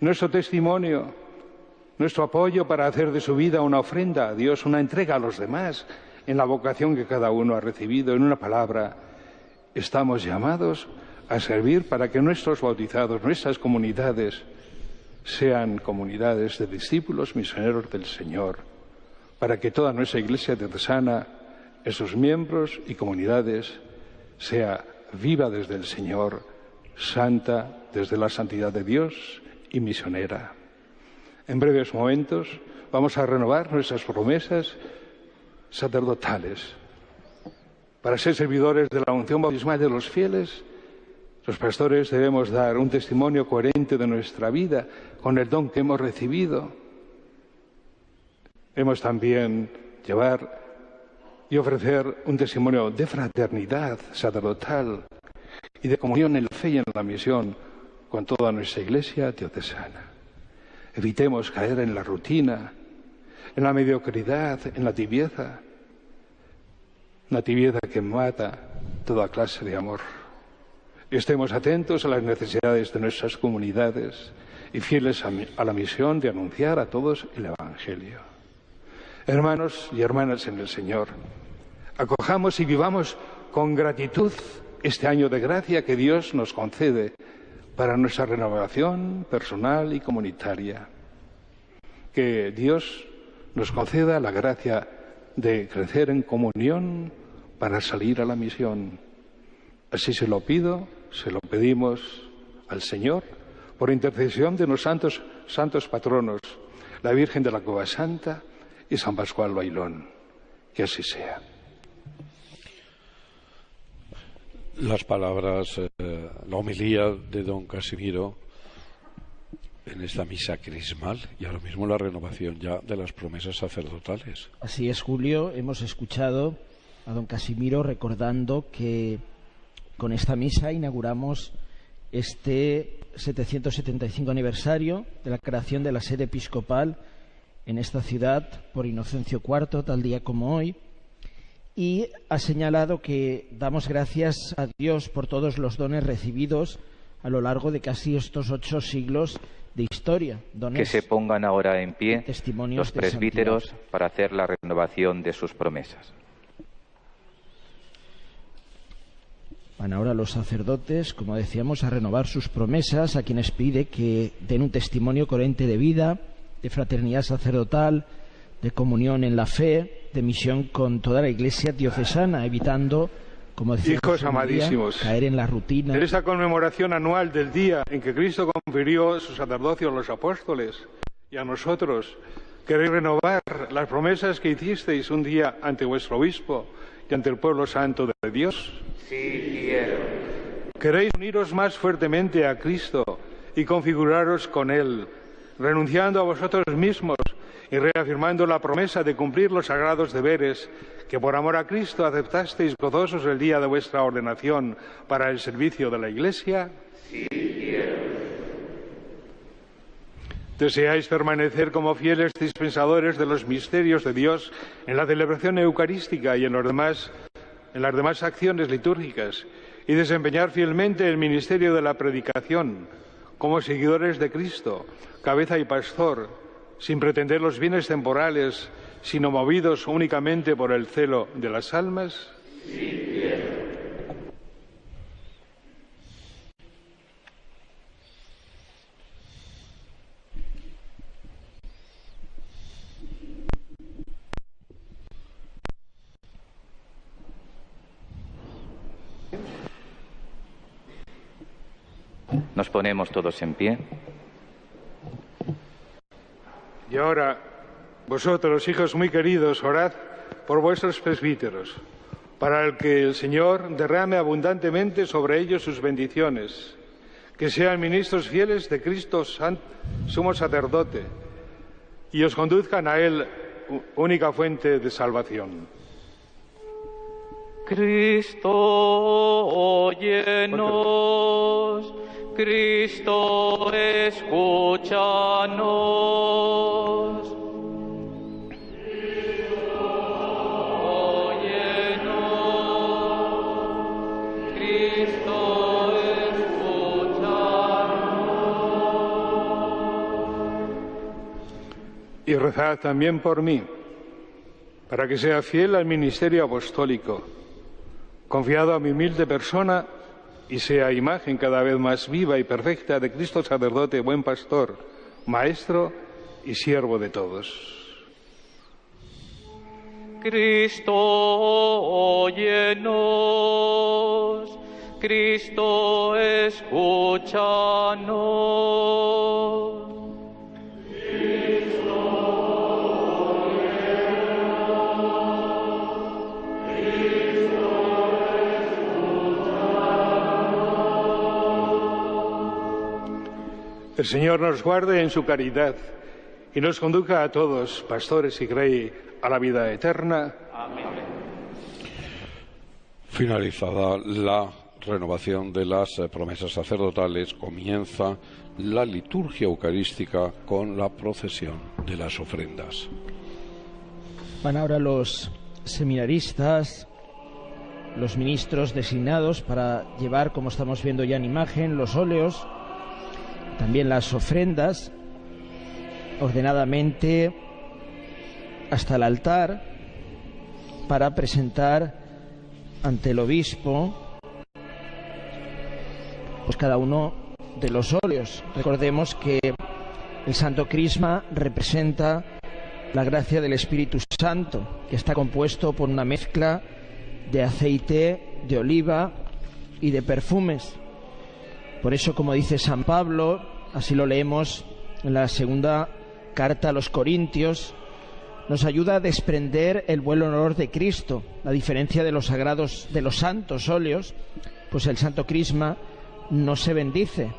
nuestro testimonio, nuestro apoyo para hacer de su vida una ofrenda a Dios, una entrega a los demás en la vocación que cada uno ha recibido. En una palabra, estamos llamados a servir para que nuestros bautizados, nuestras comunidades, sean comunidades de discípulos misioneros del Señor, para que toda nuestra Iglesia diocesana, en sus miembros y comunidades, sea viva desde el Señor, santa desde la santidad de Dios y misionera. En breves momentos vamos a renovar nuestras promesas sacerdotales. Para ser servidores de la unción bautismal de los fieles, los pastores debemos dar un testimonio coherente de nuestra vida con el don que hemos recibido. Hemos también llevar y ofrecer un testimonio de fraternidad sacerdotal y de comunión en la fe y en la misión con toda nuestra Iglesia diocesana. Evitemos caer en la rutina, en la mediocridad, en la tibieza, una tibieza que mata toda clase de amor. Estemos atentos a las necesidades de nuestras comunidades y fieles a la misión de anunciar a todos el Evangelio. Hermanos y hermanas en el Señor, acojamos y vivamos con gratitud este año de gracia que Dios nos concede para nuestra renovación personal y comunitaria. Que Dios nos conceda la gracia de crecer en comunión para salir a la misión. Así se lo pido, se lo pedimos al Señor, por intercesión de los santos patronos, la Virgen de la Cova Santa y San Pascual Bailón. Que así sea. Las palabras, la homilía de don Casimiro en esta misa crismal y ahora mismo la renovación ya de las promesas sacerdotales. Así es, Julio. Hemos escuchado a don Casimiro recordando que con esta misa inauguramos este 775 aniversario de la creación de la sede episcopal en esta ciudad por Inocencio IV, tal día como hoy. Y ha señalado que damos gracias a Dios por todos los dones recibidos a lo largo de casi estos 8 siglos de historia. Dones, que se pongan ahora en pie los presbíteros para hacer la renovación de sus promesas. Van ahora los sacerdotes, como decíamos, a renovar sus promesas, a quienes pide que den un testimonio coherente de vida, de fraternidad sacerdotal, de comunión en la fe, de misión con toda la Iglesia diocesana, evitando, como decíamos, hijos amadísimos, caer en la rutina. En esa conmemoración anual del día en que Cristo confirió su sacerdocio a los apóstoles y a nosotros, queréis renovar las promesas que hicisteis un día ante vuestro obispo y ante el pueblo santo de Dios. Sí, quiero. ¿Queréis uniros más fuertemente a Cristo y configuraros con Él, renunciando a vosotros mismos y reafirmando la promesa de cumplir los sagrados deberes que por amor a Cristo aceptasteis gozosos el día de vuestra ordenación para el servicio de la Iglesia? Sí, quiero. deseáis permanecer como fieles dispensadores de los misterios de Dios en la celebración eucarística y en las demás acciones litúrgicas, y desempeñar fielmente el ministerio de la predicación como seguidores de Cristo, cabeza y pastor, sin pretender los bienes temporales, sino movidos únicamente por el celo de las almas? Nos ponemos todos en pie. Y ahora, vosotros, hijos muy queridos, orad por vuestros presbíteros, para que el Señor derrame abundantemente sobre ellos sus bendiciones, que sean ministros fieles de Cristo, sumo sacerdote, y os conduzcan a Él, única fuente de salvación. Cristo, óyenos. Cristo, escúchanos. Cristo, óyenos. Cristo, escúchanos. Y rezad también por mí, para que sea fiel al ministerio apostólico, confiado a mi humilde persona, y sea imagen cada vez más viva y perfecta de Cristo sacerdote, buen pastor, maestro y siervo de todos. Cristo, óyenos. Cristo, escúchanos. El Señor nos guarde en su caridad y nos conduzca a todos, pastores y Grey, a la vida eterna. Amén. Finalizada la renovación de las promesas sacerdotales, comienza la liturgia eucarística con la procesión de las ofrendas. Van ahora los seminaristas, los ministros designados para llevar, como estamos viendo ya en imagen, los óleos, también las ofrendas, ordenadamente hasta el altar, para presentar ante el obispo pues cada uno de los óleos. Recordemos que el Santo Crisma representa la gracia del Espíritu Santo, que está compuesto por una mezcla de aceite, de oliva y de perfumes. Por eso, como dice San Pablo, así lo leemos en la segunda carta a los Corintios, nos ayuda a desprender el buen olor de Cristo. A diferencia de los sagrados, de los santos óleos, pues el Santo Crisma no se bendice,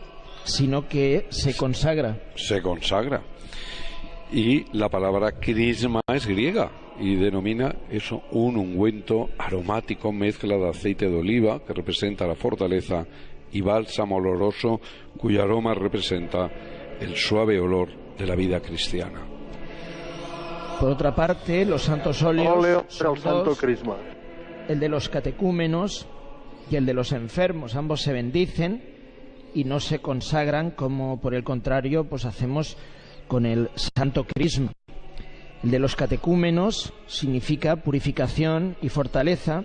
sino que se consagra. Se consagra. Y la palabra crisma es griega y denomina eso un ungüento aromático, mezcla de aceite de oliva, que representa la fortaleza, y bálsamo oloroso, cuyo aroma representa el suave olor de la vida cristiana. Por otra parte, los santos óleos Óleo son para el Santo dos, Crisma. el de los catecúmenos y el de los enfermos. Ambos se bendicen y no se consagran, como por el contrario pues hacemos con el Santo Crisma. El de los catecúmenos significa purificación y fortaleza,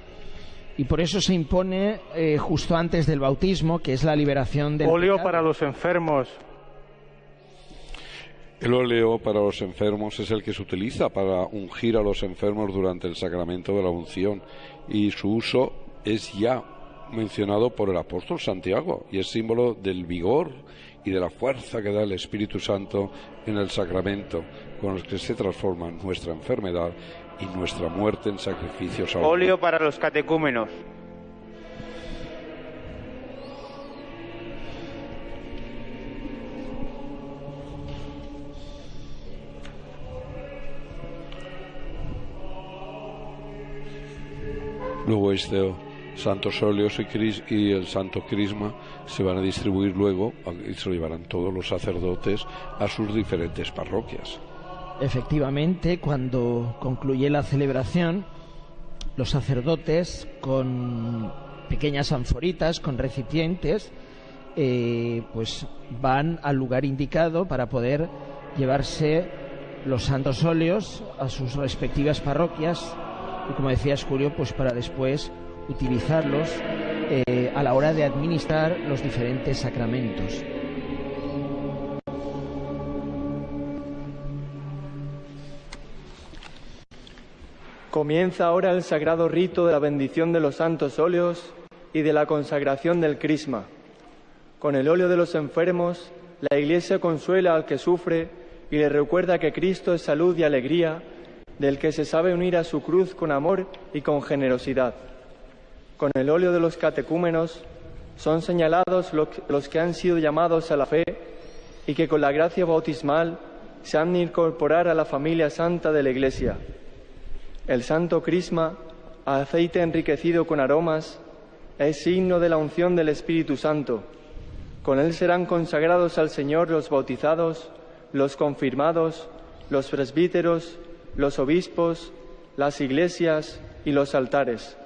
y por eso se impone justo antes del bautismo, que es la liberación del Óleo pecado. para los enfermos. El óleo para los enfermos es el que se utiliza para ungir a los enfermos durante el sacramento de la unción, y su uso es ya mencionado por el apóstol Santiago y es símbolo del vigor y de la fuerza que da el Espíritu Santo en el sacramento, con el que se transforma nuestra enfermedad y nuestra muerte en sacrificio salvador. Óleo para los catecúmenos. Luego este santos óleos y el santo crisma se van a distribuir luego y se lo llevarán todos los sacerdotes a sus diferentes parroquias. Efectivamente, cuando concluye la celebración, los sacerdotes con pequeñas anforitas, con recipientes, pues van al lugar indicado para poder llevarse los santos óleos a sus respectivas parroquias y, como decía Julio, pues para después utilizarlos a la hora de administrar los diferentes sacramentos. Comienza ahora el sagrado rito de la bendición de los santos óleos y de la consagración del crisma. Con el óleo de los enfermos, la Iglesia consuela al que sufre y le recuerda que Cristo es salud y alegría, del que se sabe unir a su cruz con amor y con generosidad. Con el óleo de los catecúmenos son señalados los que han sido llamados a la fe y que con la gracia bautismal se han de incorporar a la familia santa de la Iglesia. El santo crisma, aceite enriquecido con aromas, es signo de la unción del Espíritu Santo. Con él serán consagrados al Señor los bautizados, los confirmados, los presbíteros, los obispos, las iglesias y los altares.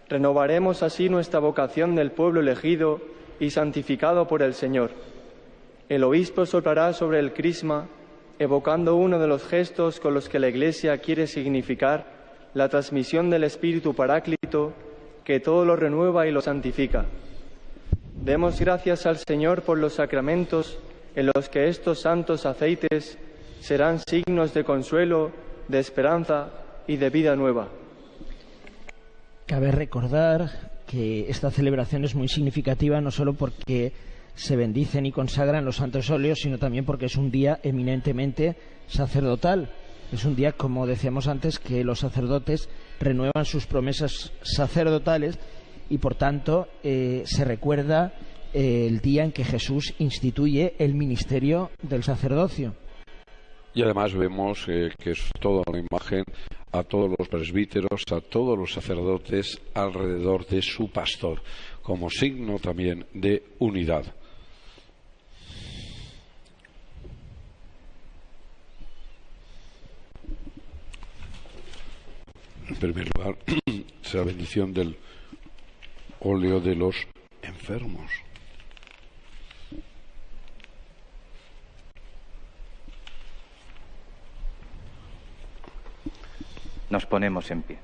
Renovaremos así nuestra vocación del pueblo elegido y santificado por el Señor. El obispo soplará sobre el crisma, evocando uno de los gestos con los que la Iglesia quiere significar la transmisión del Espíritu Paráclito, que todo lo renueva y lo santifica. Demos gracias al Señor por los sacramentos en los que estos santos aceites serán signos de consuelo, de esperanza y de vida nueva. Cabe recordar que esta celebración es muy significativa no solo porque se bendicen y consagran los santos óleos, sino también porque es un día eminentemente sacerdotal. Es un día, como decíamos antes, que los sacerdotes renuevan sus promesas sacerdotales y, por tanto, se recuerda el día en que Jesús instituye el ministerio del sacerdocio. Y además vemos que es toda una imagen a todos los presbíteros, a todos los sacerdotes alrededor de su pastor, como signo también de unidad. En primer lugar, es la bendición del óleo de los enfermos. Nos ponemos en pie.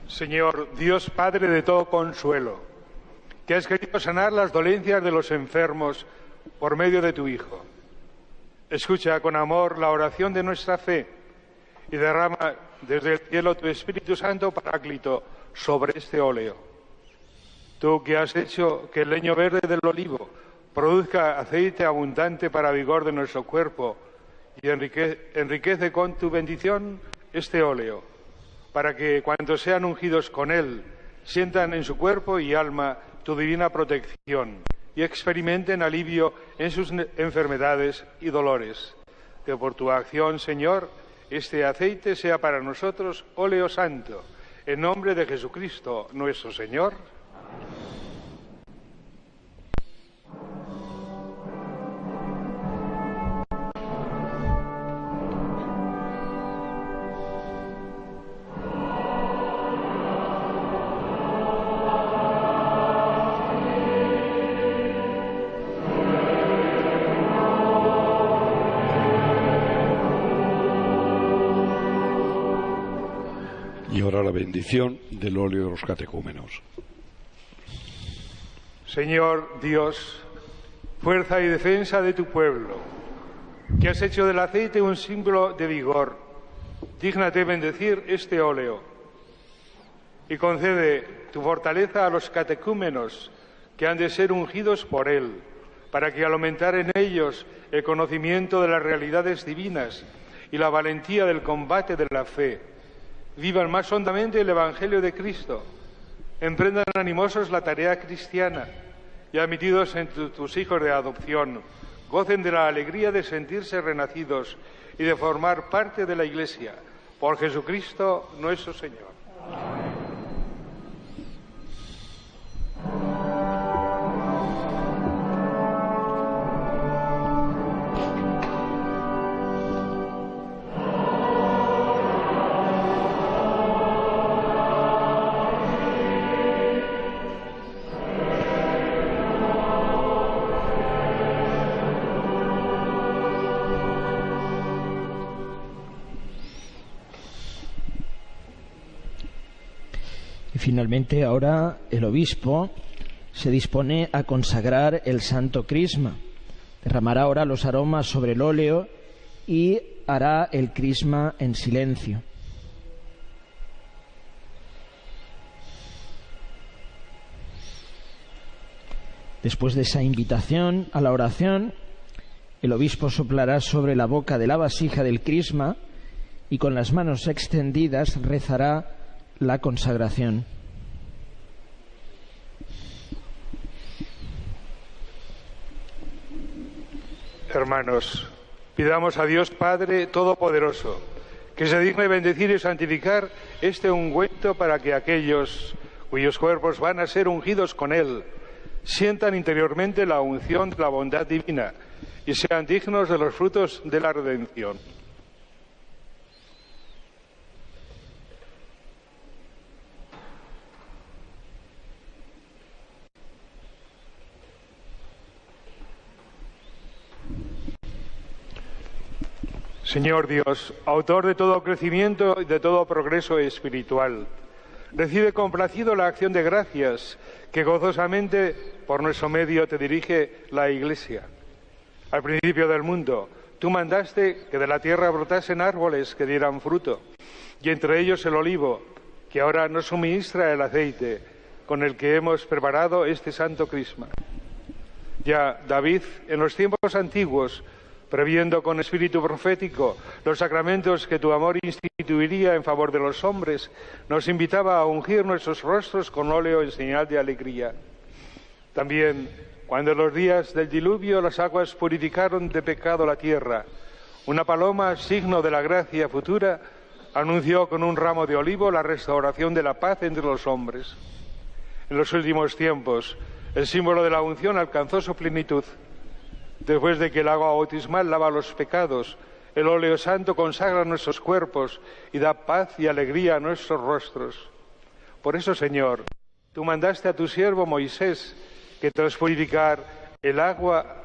Señor, Dios Padre de todo consuelo, que has querido sanar las dolencias de los enfermos por medio de tu Hijo. Escucha con amor la oración de nuestra fe y derrama desde el cielo tu Espíritu Santo Paráclito sobre este óleo. Tú que has hecho que el leño verde del olivo produzca aceite abundante para vigor de nuestro cuerpo y enriquece con tu bendición este óleo, para que cuantos sean ungidos con él sientan en su cuerpo y alma tu divina protección y experimenten alivio en sus enfermedades y dolores. Que por tu acción, Señor, este aceite sea para nosotros óleo santo, en nombre de Jesucristo, nuestro Señor. Y ahora la bendición del óleo de los catecúmenos. Señor Dios, fuerza y defensa de tu pueblo, que has hecho del aceite un símbolo de vigor, dígnate bendecir este óleo y concede tu fortaleza a los catecúmenos que han de ser ungidos por él, para que al aumentar en ellos el conocimiento de las realidades divinas y la valentía del combate de la fe, vivan más hondamente el Evangelio de Cristo, emprendan animosos la tarea cristiana y admitidos entre tus hijos de adopción, gocen de la alegría de sentirse renacidos y de formar parte de la Iglesia. Por Jesucristo nuestro Señor. Finalmente, ahora el obispo se dispone a consagrar el Santo Crisma. Derramará ahora los aromas sobre el óleo y hará el crisma en silencio. Después de esa invitación a la oración, el obispo soplará sobre la boca de la vasija del crisma y con las manos extendidas rezará la consagración. Hermanos, pidamos a Dios Padre Todopoderoso que se digne bendecir y santificar este ungüento para que aquellos cuyos cuerpos van a ser ungidos con él sientan interiormente la unción de la bondad divina y sean dignos de los frutos de la redención. Señor Dios, autor de todo crecimiento y de todo progreso espiritual, recibe complacido la acción de gracias que gozosamente por nuestro medio te dirige la Iglesia. Al principio del mundo, tú mandaste que de la tierra brotasen árboles que dieran fruto, y entre ellos el olivo, que ahora nos suministra el aceite con el que hemos preparado este santo crisma. Ya David, en los tiempos antiguos, previendo con espíritu profético los sacramentos que tu amor instituiría en favor de los hombres, nos invitaba a ungir nuestros rostros con óleo en señal de alegría. También, cuando en los días del diluvio las aguas purificaron de pecado la tierra, una paloma, signo de la gracia futura, anunció con un ramo de olivo la restauración de la paz entre los hombres. En los últimos tiempos, el símbolo de la unción alcanzó su plenitud. Después de que el agua bautismal lava los pecados, el óleo santo consagra nuestros cuerpos y da paz y alegría a nuestros rostros. Por eso, Señor, tú mandaste a tu siervo Moisés que tras purificar el agua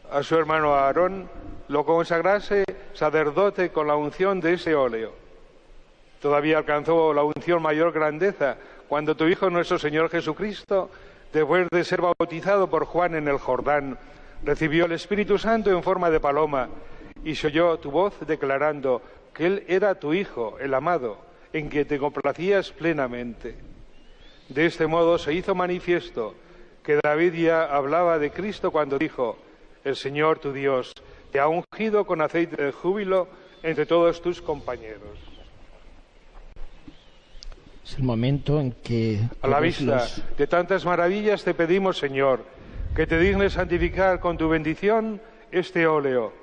a su hermano Aarón, lo consagrase sacerdote con la unción de ese óleo. Todavía alcanzó la unción mayor grandeza cuando tu Hijo nuestro Señor Jesucristo, después de ser bautizado por Juan en el Jordán, recibió el Espíritu Santo en forma de paloma y se oyó tu voz declarando que Él era tu Hijo, el amado, en que te complacías plenamente. De este modo se hizo manifiesto que David ya hablaba de Cristo cuando dijo: el Señor tu Dios te ha ungido con aceite de júbilo entre todos tus compañeros. Es el momento en que... A la vista de tantas maravillas te pedimos, Señor, que te dignes santificar con tu bendición este óleo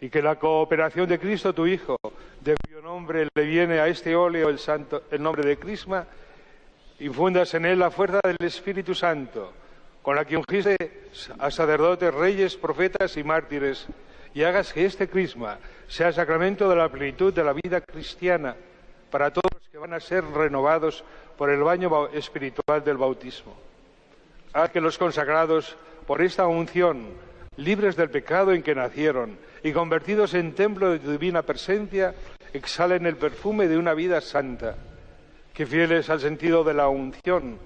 y que la cooperación de Cristo tu Hijo, de cuyo nombre le viene a este óleo el nombre de Crisma, infundas en él la fuerza del Espíritu Santo, con la que ungiste a sacerdotes, reyes, profetas y mártires, y hagas que este Crisma sea sacramento de la plenitud de la vida cristiana para todos los que van a ser renovados por el baño espiritual del bautismo. Haz que los consagrados por esta unción, libres del pecado en que nacieron y convertidos en templo de tu divina presencia, exhalen el perfume de una vida santa. Que fieles al sentido de la unción,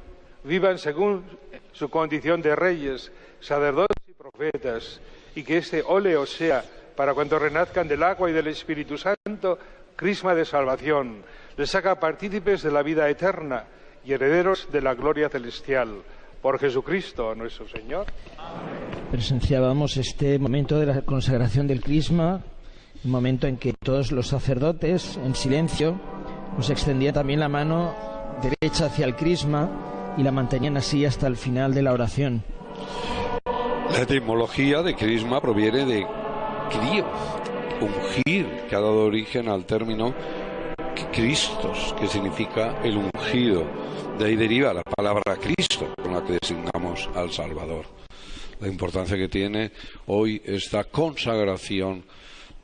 vivan según su condición de reyes, sacerdotes y profetas, y que este óleo sea, para cuando renazcan del agua y del Espíritu Santo, crisma de salvación, les haga partícipes de la vida eterna y herederos de la gloria celestial. Por Jesucristo nuestro Señor. Amén. Presenciábamos este momento de la consagración del crisma, el momento en que todos los sacerdotes, en silencio, pues extendían también la mano derecha hacia el crisma y la mantenían así hasta el final de la oración. La etimología de crisma proviene de crío, ungir, que ha dado origen al término Cristos, que significa el ungido. De ahí deriva la palabra Cristo, con la que designamos al Salvador. La importancia que tiene hoy esta consagración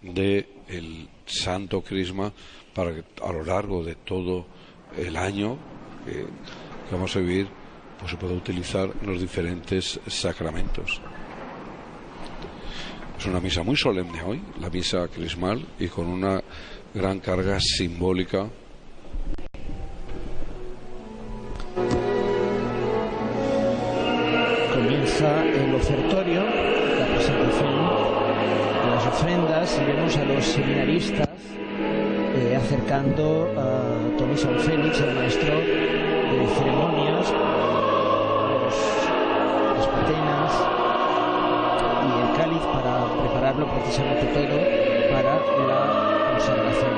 del Santo Crisma para que a lo largo de todo el año que vamos a vivir, pues se pueda utilizar en los diferentes sacramentos. Es una misa muy solemne hoy, la misa crismal, y con una gran carga simbólica. Comienza el ofertorio, la presentación de las ofrendas, y vemos a los seminaristas acercando a Tommy San Félix, el maestro de ceremonias, las patenas y el cáliz para prepararlo precisamente todo para la consagración.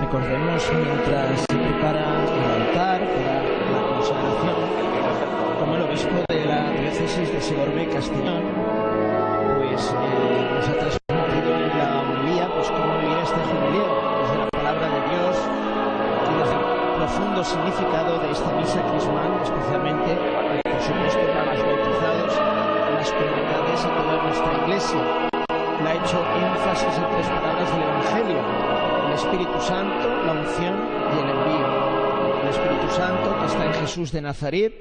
Recordemos, mientras se prepara el altar para la consagración, como el obispo de la diócesis de Segorbe Castellón pues nos ha transmitido en la homilía pues cómo vivir este jubileo desde la palabra de Dios y desde el profundo significado de esta misa crismal, especialmente por supuesto para los bautizados, las comunidades y toda nuestra iglesia. Le ha hecho énfasis en tres palabras del Evangelio: el Espíritu Santo, la unción y el envío. El Espíritu Santo, que está en Jesús de Nazaret,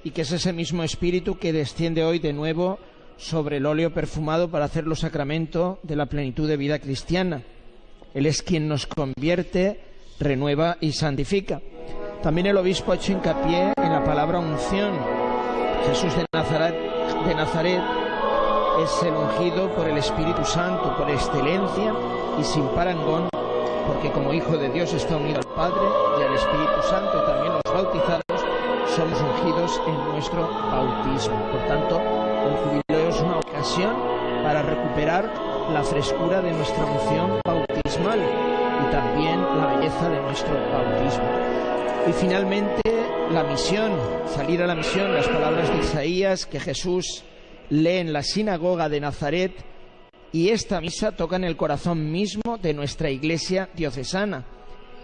y que es ese mismo Espíritu que desciende hoy de nuevo sobre el óleo perfumado para hacerlo sacramento de la plenitud de vida cristiana. Él es quien nos convierte, renueva y santifica. También el obispo ha hecho hincapié en la palabra unción. Jesús de Nazaret es el ungido por el Espíritu Santo, por excelencia y sin parangón, porque como Hijo de Dios está unido al Padre y al Espíritu Santo, y también los bautizados somos ungidos en nuestro bautismo. Por tanto, el jubileo es una ocasión para recuperar la frescura de nuestra unción bautismal y también la belleza de nuestro bautismo. Y finalmente, la misión, salir a la misión, las palabras de Isaías que Jesús lee en la sinagoga de Nazaret, y esta misa toca en el corazón mismo de nuestra Iglesia diocesana,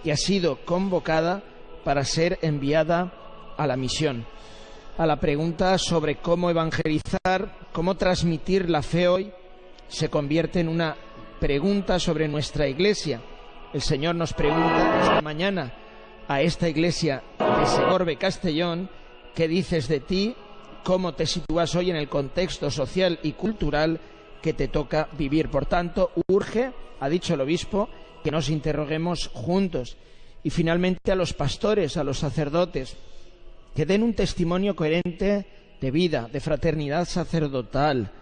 que ha sido convocada para ser enviada a la misión. A la pregunta sobre cómo evangelizar, cómo transmitir la fe hoy, se convierte en una pregunta sobre nuestra Iglesia. El Señor nos pregunta esta mañana a esta Iglesia de Segorbe Castellón: ¿qué dices de ti? ¿Cómo te sitúas hoy en el contexto social y cultural que te toca vivir? Por tanto, urge, ha dicho el obispo, que nos interroguemos juntos. Y finalmente a los pastores, a los sacerdotes, que den un testimonio coherente de vida, de fraternidad sacerdotal,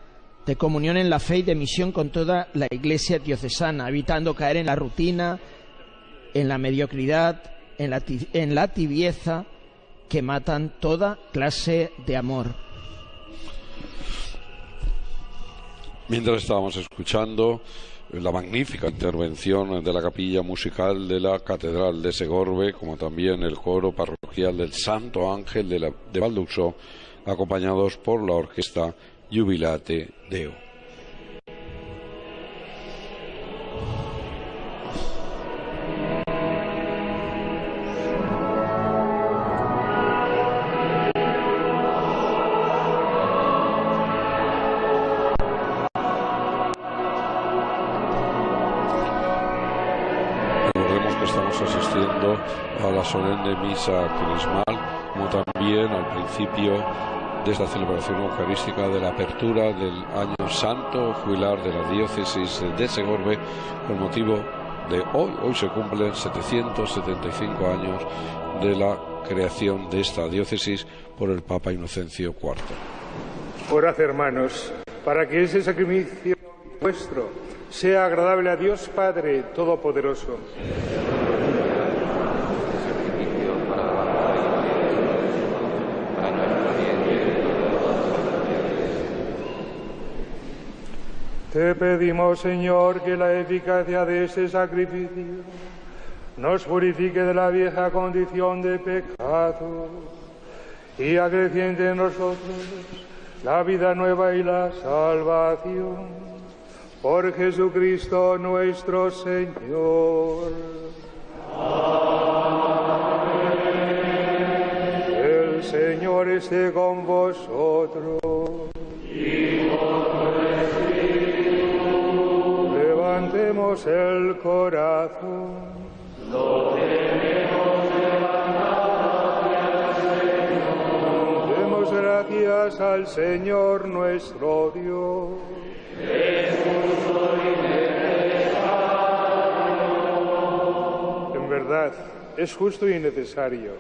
de comunión en la fe y de misión con toda la Iglesia diocesana, evitando caer en la rutina, en la mediocridad, en la tibieza, que matan toda clase de amor. Mientras estábamos escuchando la magnífica intervención de la capilla musical de la Catedral de Segorbe, como también el coro parroquial del Santo Ángel de Valduxó, acompañados por la orquesta Jubilate Deo. llegando a la solemne misa crismal, como también al principio de esta celebración eucarística de la apertura del año santo jubilar de la diócesis de Segorbe, con motivo de hoy se cumplen 775 años de la creación de esta diócesis por el Papa Inocencio IV. Orad, hermanos, para que ese sacrificio vuestro sea agradable a Dios Padre Todopoderoso. Te pedimos, Señor, que la eficacia de este sacrificio nos purifique de la vieja condición de pecado y acreciente en nosotros la vida nueva y la salvación. Por Jesucristo nuestro Señor. Amén. El Señor esté con vosotros. Y con tu espíritu. Levantemos el corazón. Lo tenemos levantado hacia el Señor. Demos gracias al Señor nuestro Dios. En verdad, es justo y necesario.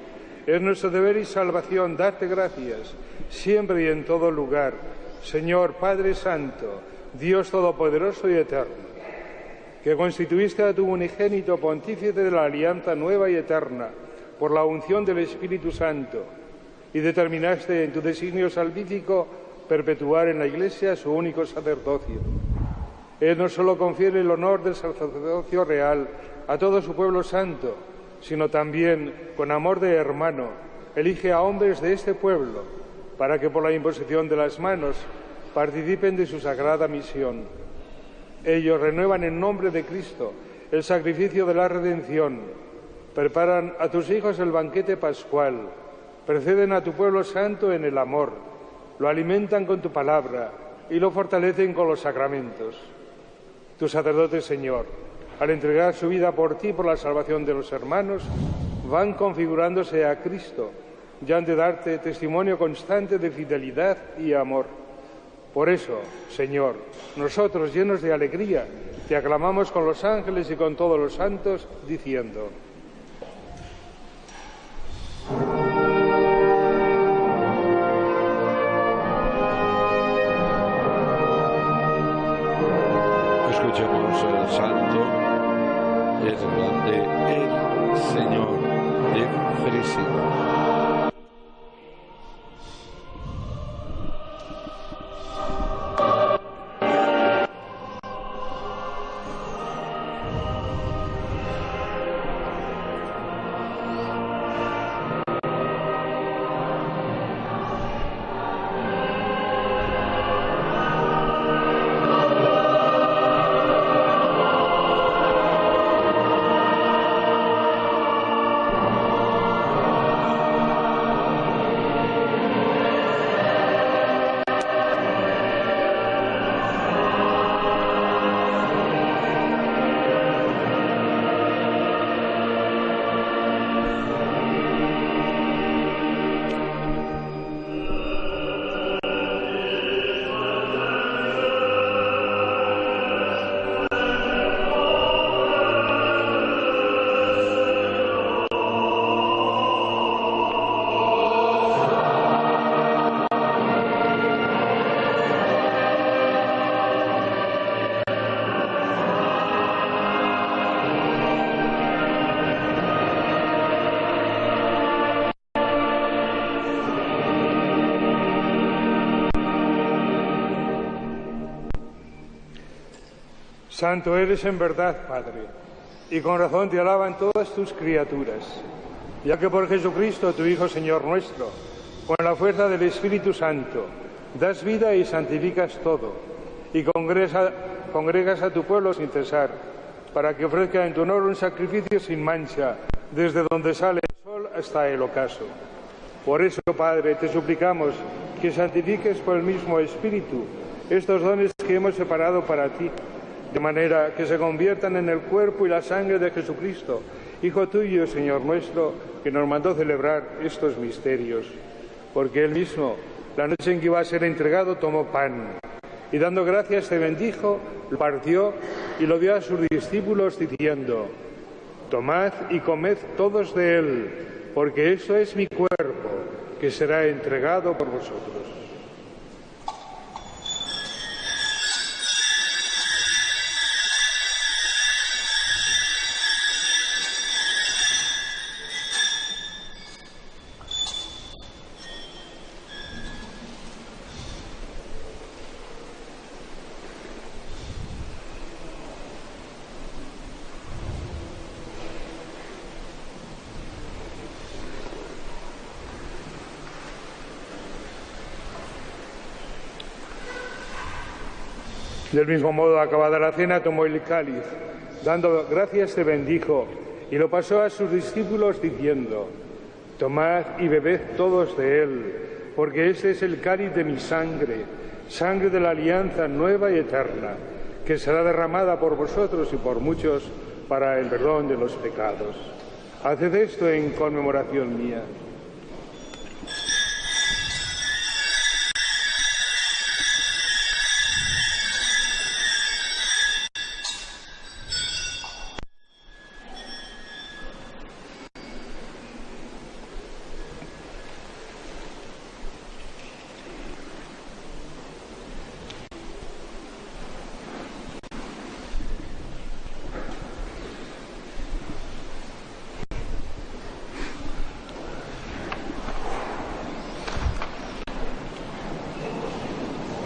Es nuestro deber y salvación darte gracias, siempre y en todo lugar, Señor Padre Santo, Dios Todopoderoso y Eterno, que constituiste a tu unigénito pontífice de la alianza nueva y eterna por la unción del Espíritu Santo y determinaste en tu designio salvífico perpetuar en la Iglesia su único sacerdocio. Él no solo confiere el honor del sacerdocio real a todo su pueblo santo, sino también, con amor de hermano, elige a hombres de este pueblo para que por la imposición de las manos participen de su sagrada misión. Ellos renuevan en nombre de Cristo el sacrificio de la redención, preparan a tus hijos el banquete pascual, preceden a tu pueblo santo en el amor, lo alimentan con tu palabra y lo fortalecen con los sacramentos. Tus sacerdotes, Señor, al entregar su vida por ti, por la salvación de los hermanos, van configurándose a Cristo y han de darte testimonio constante de fidelidad y amor. Por eso, Señor, nosotros, llenos de alegría, te aclamamos con los ángeles y con todos los santos, diciendo: Escuchemos el santo, es grande el Señor, enfrésimo. Santo eres en verdad, Padre, y con razón te alaban todas tus criaturas, ya que por Jesucristo, tu Hijo, Señor nuestro, con la fuerza del Espíritu Santo, das vida y santificas todo, y congregas a tu pueblo sin cesar, para que ofrezca en tu honor un sacrificio sin mancha, desde donde sale el sol hasta el ocaso. Por eso, Padre, te suplicamos que santifiques por el mismo Espíritu estos dones que hemos separado para ti, de manera que se conviertan en el cuerpo y la sangre de Jesucristo, Hijo tuyo, Señor nuestro, que nos mandó celebrar estos misterios, porque él mismo, la noche en que iba a ser entregado, tomó pan y dando gracias te bendijo, lo partió y lo dio a sus discípulos diciendo: tomad y comed todos de él, porque esto es mi cuerpo, que será entregado por vosotros. Del mismo modo, acabada la cena, tomó el cáliz, dando gracias te bendijo, y lo pasó a sus discípulos diciendo: tomad y bebed todos de él, porque este es el cáliz de mi sangre, sangre de la alianza nueva y eterna, que será derramada por vosotros y por muchos para el perdón de los pecados. Haced esto en conmemoración mía.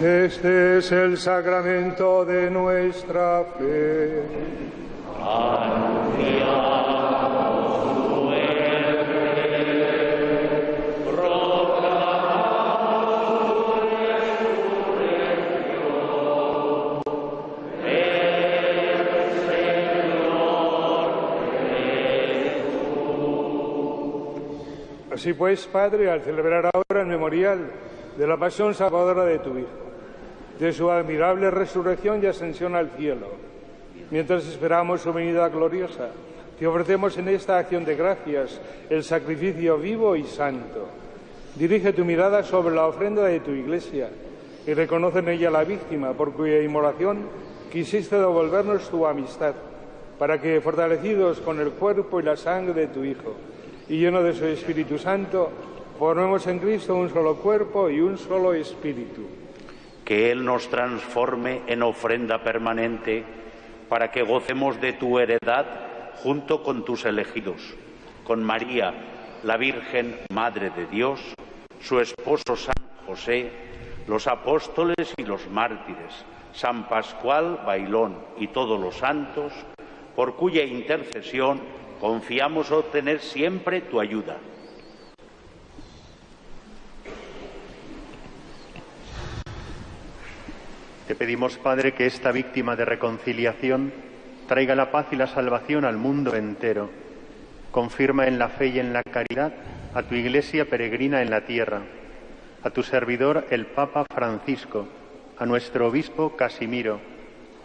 Este es el sacramento de nuestra fe. Anunciamos tu muerte, proclamamos tu resurrección. Ven, Señor Jesús. Así pues, Padre, al celebrar ahora el memorial de la pasión salvadora de tu Hijo, de su admirable resurrección y ascensión al cielo, mientras esperamos su venida gloriosa, te ofrecemos en esta acción de gracias el sacrificio vivo y santo. Dirige tu mirada sobre la ofrenda de tu Iglesia y reconoce en ella la víctima por cuya inmolación quisiste devolvernos tu amistad, para que, fortalecidos con el cuerpo y la sangre de tu Hijo y lleno de su Espíritu Santo, formemos en Cristo un solo cuerpo y un solo espíritu. Que Él nos transforme en ofrenda permanente para que gocemos de tu heredad junto con tus elegidos, con María, la Virgen Madre de Dios, su esposo San José, los apóstoles y los mártires, San Pascual, Bailón y todos los santos, por cuya intercesión confiamos obtener siempre tu ayuda. Te pedimos, Padre, que esta víctima de reconciliación traiga la paz y la salvación al mundo entero. Confirma en la fe y en la caridad a tu Iglesia peregrina en la tierra, a tu servidor el Papa Francisco, a nuestro obispo Casimiro,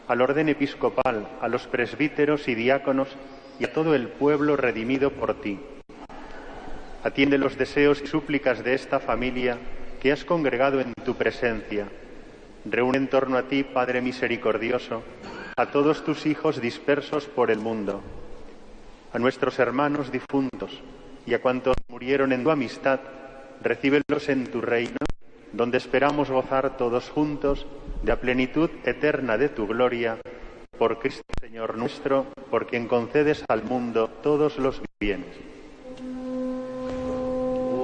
al orden episcopal, a los presbíteros y diáconos y a todo el pueblo redimido por ti. Atiende los deseos y súplicas de esta familia que has congregado en tu presencia. Reúne en torno a ti, Padre misericordioso, a todos tus hijos dispersos por el mundo, a nuestros hermanos difuntos y a cuantos murieron en tu amistad, recíbelos en tu reino, donde esperamos gozar todos juntos de la plenitud eterna de tu gloria, por Cristo Señor nuestro, por quien concedes al mundo todos los bienes.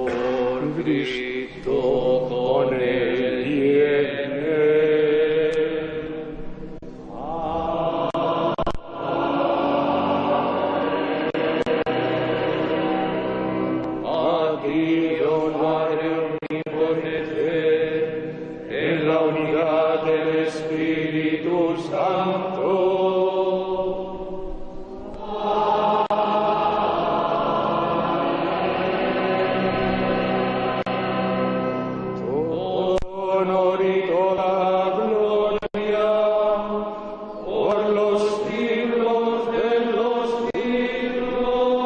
Por Cristo con el bien. Por los siglos de los siglos.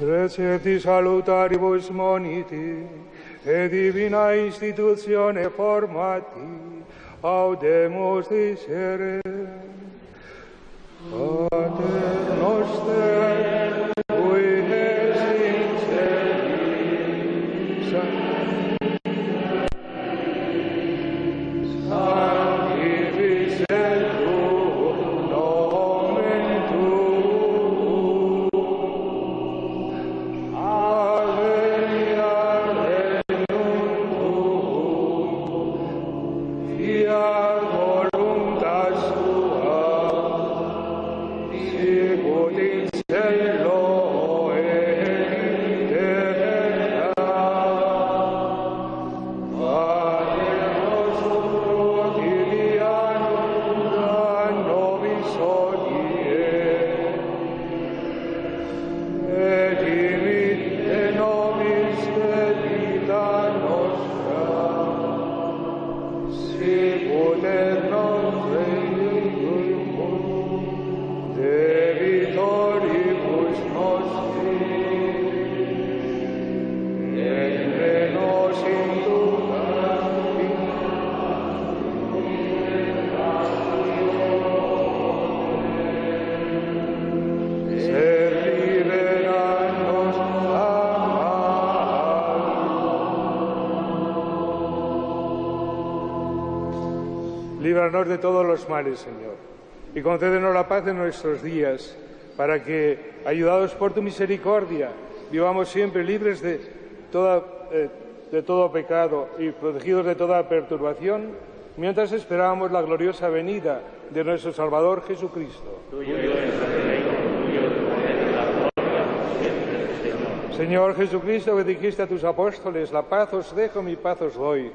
Recepti salutaribus moniti, e divina institutione formati, audemus dicere. Pater noster, qui es in celis, sanctificetur nomen tuum, advenia regnum tuum, fiat voluntas tua, sicut in cielo et in terra. Pater nostrum quotidianum da nobis hodie, et dimitte nobis debita nostra, sicut et nos requiescum debitoribus nostri, et ne nos inducas in tentationem, sed libera-nos a mal. Líbranos de todos los males, Señor, y concédenos la paz en nuestros días, para que, ayudados por tu misericordia, vivamos siempre libres de todo pecado y protegidos de toda perturbación, mientras esperamos la gloriosa venida de nuestro Salvador Jesucristo. Señor Jesucristo, que dijiste a tus apóstoles, la paz os dejo, mi paz os doy.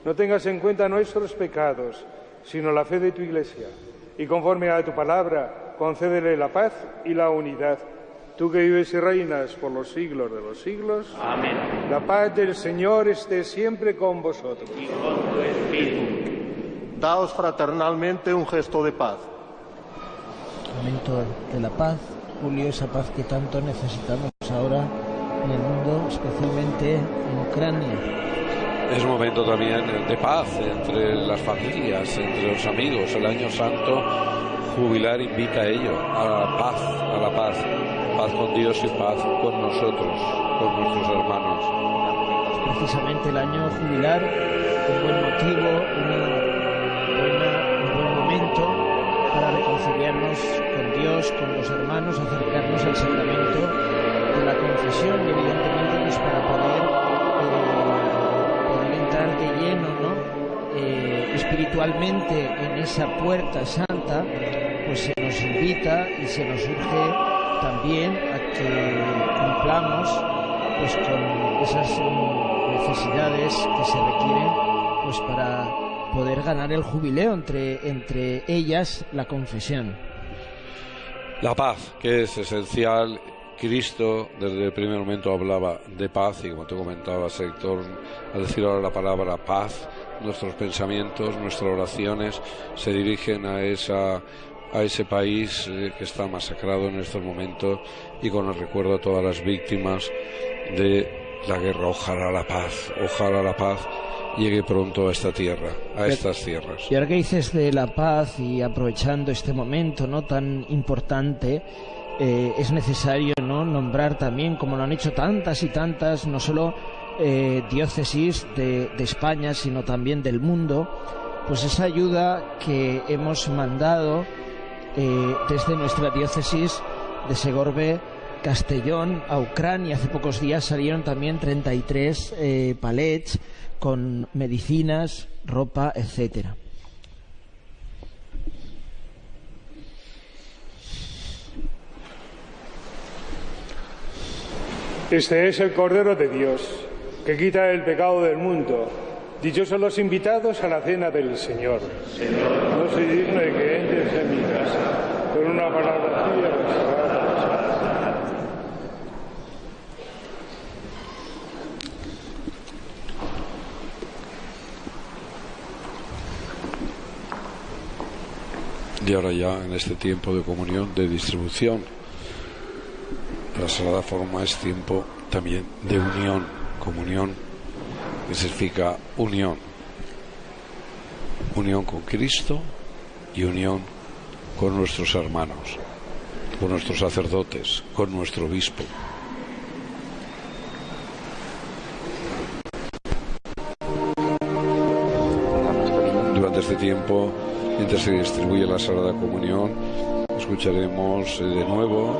No tengas en cuenta nuestros pecados, sino la fe de tu Iglesia. Y conforme a tu palabra, concédele la paz y la unidad. Tú que vives y reinas por los siglos de los siglos. Amén. La paz del Señor esté siempre con vosotros. Y con tu espíritu. Daos fraternalmente un gesto de paz. Momento de la paz, Julio, esa paz que tanto necesitamos ahora en el mundo, especialmente en Ucrania. Es momento también de paz entre las familias, entre los amigos. El Año Santo jubilar invita a ello, a la paz, paz con Dios y paz con nosotros, con nuestros hermanos. Precisamente el año jubilar, un buen motivo, un buen momento para reconciliarnos con Dios, con los hermanos, acercarnos al sacramento de la confesión y evidentemente pues para poder entrar de lleno, ¿no? Espiritualmente en esa puerta santa, pues se nos invita y se nos urge también a que cumplamos pues con esas necesidades que se requieren pues para poder ganar el jubileo, entre ellas la confesión. La paz, que es esencial. Cristo desde el primer momento hablaba de paz y, como te comentaba, Héctor, al decir ahora la palabra paz, nuestros pensamientos, nuestras oraciones se dirigen a ese país que está masacrado en estos momentos, y con el recuerdo a todas las víctimas de la guerra. Ojalá la paz llegue pronto a esta tierra, a estas tierras. Y ahora que dices de la paz y aprovechando este momento, ¿no?, tan importante, es necesario, ¿no?, nombrar también, como lo han hecho tantas y tantas, no solo diócesis de España, sino también del mundo, pues esa ayuda que hemos mandado desde nuestra diócesis de Segorbe Castellón a Ucrania. Hace pocos días salieron también 33 palets con medicinas, ropa, etcétera. Este es el Cordero de Dios, que quita el pecado del mundo. Dichosos los invitados a la cena del Señor. Señor, no soy digno de que entres en mi casa, con una palabra tuya restaurará. Y ahora ya en este tiempo de comunión, de distribución La Sagrada Forma es tiempo también de unión, comunión, que significa unión. Unión con Cristo y unión con nuestros hermanos, con nuestros sacerdotes, con nuestro obispo. Durante este tiempo, mientras se distribuye la Sagrada Comunión, escucharemos de nuevo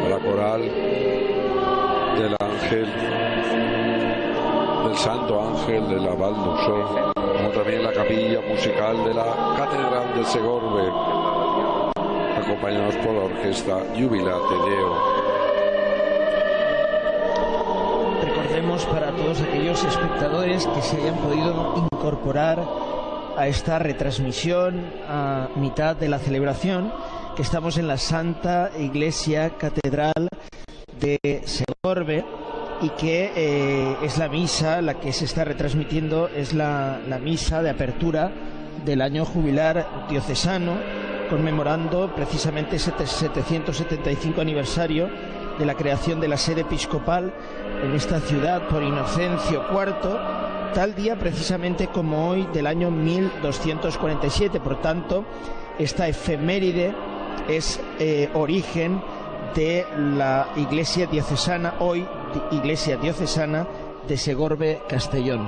a la coral del ángel, del Santo Ángel de la Val d'Uxó, como también la capilla musical de la Catedral de Segorbe, acompañados por la orquesta Jubilate Deo. Recordemos para todos aquellos espectadores que se hayan podido incorporar a esta retransmisión a mitad de la celebración, que estamos en la Santa Iglesia Catedral de Segorbe y que es la misa, la que se está retransmitiendo es la misa de apertura del año jubilar diocesano, conmemorando precisamente ese 775 aniversario de la creación de la sede episcopal en esta ciudad por Inocencio IV, tal día precisamente como hoy del año 1247. Por tanto, esta efeméride es origen de la Iglesia diocesana, hoy Iglesia diocesana de Segorbe, Castellón.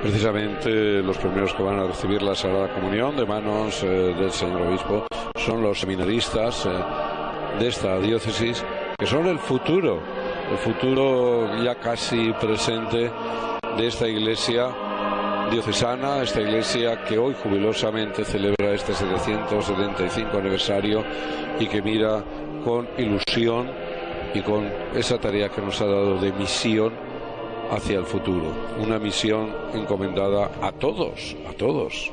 Precisamente los primeros que van a recibir la Sagrada Comunión de manos del señor obispo son los seminaristas de esta diócesis, que son el futuro ya casi presente de esta Iglesia diocesana, esta Iglesia que hoy jubilosamente celebra este 775 aniversario y que mira con ilusión y con esa tarea que nos ha dado de misión hacia el futuro, una misión encomendada a todos,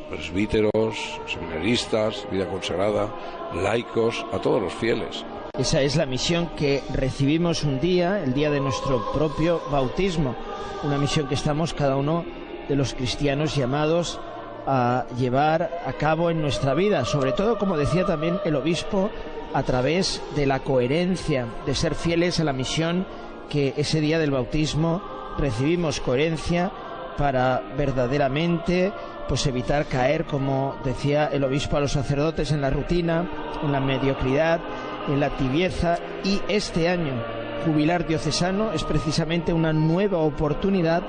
presbíteros, seminaristas, vida consagrada, laicos, a todos los fieles. Esa es la misión que recibimos un día, el día de nuestro propio bautismo, una misión que estamos cada uno de los cristianos llamados a llevar a cabo en nuestra vida, sobre todo, como decía también el obispo, a través de la coherencia, de ser fieles a la misión que ese día del bautismo recibimos, coherencia para verdaderamente pues evitar caer, como decía el obispo, a los sacerdotes en la rutina, en la mediocridad, en la tibieza. Y este año jubilar diocesano es precisamente una nueva oportunidad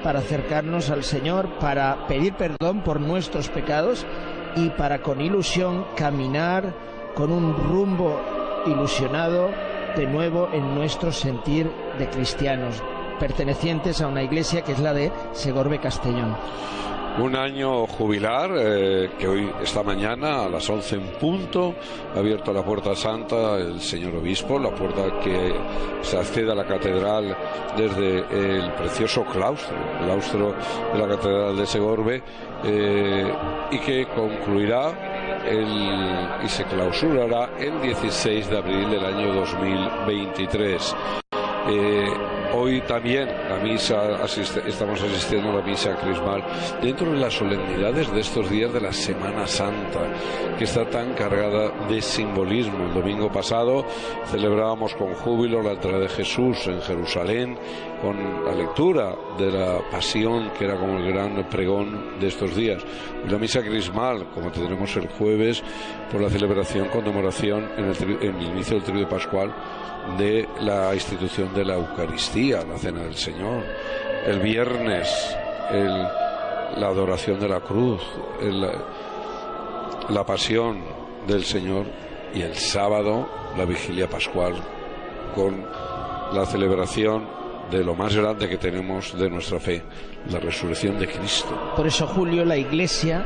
para acercarnos al Señor, para pedir perdón por nuestros pecados y para con ilusión caminar con un rumbo ilusionado de nuevo en nuestro sentir de cristianos, pertenecientes a una iglesia que es la de Segorbe, Castellón. Un año jubilar que hoy, esta mañana, a las 11 en punto, ha abierto la Puerta Santa el señor obispo, la puerta que se accede a la catedral desde el precioso claustro de la catedral de Segorbe, y que concluirá y se clausurará el 16 de abril del año 2023. Hoy también la misa, estamos asistiendo a la misa crismal dentro de las solemnidades de estos días de la Semana Santa, que está tan cargada de simbolismo. El domingo pasado celebrábamos con júbilo la entrada de Jesús en Jerusalén, con la lectura de la Pasión, que era como el gran pregón de estos días. Y la misa crismal, como tendremos el jueves, por la celebración, conmemoración en el inicio del Triduo Pascual de la institución de la Eucaristía, la Cena del Señor. El viernes, la adoración de la cruz, la pasión del Señor, y el sábado, la vigilia pascual, con la celebración de lo más grande que tenemos de nuestra fe, la resurrección de Cristo. Por eso, Julio, la Iglesia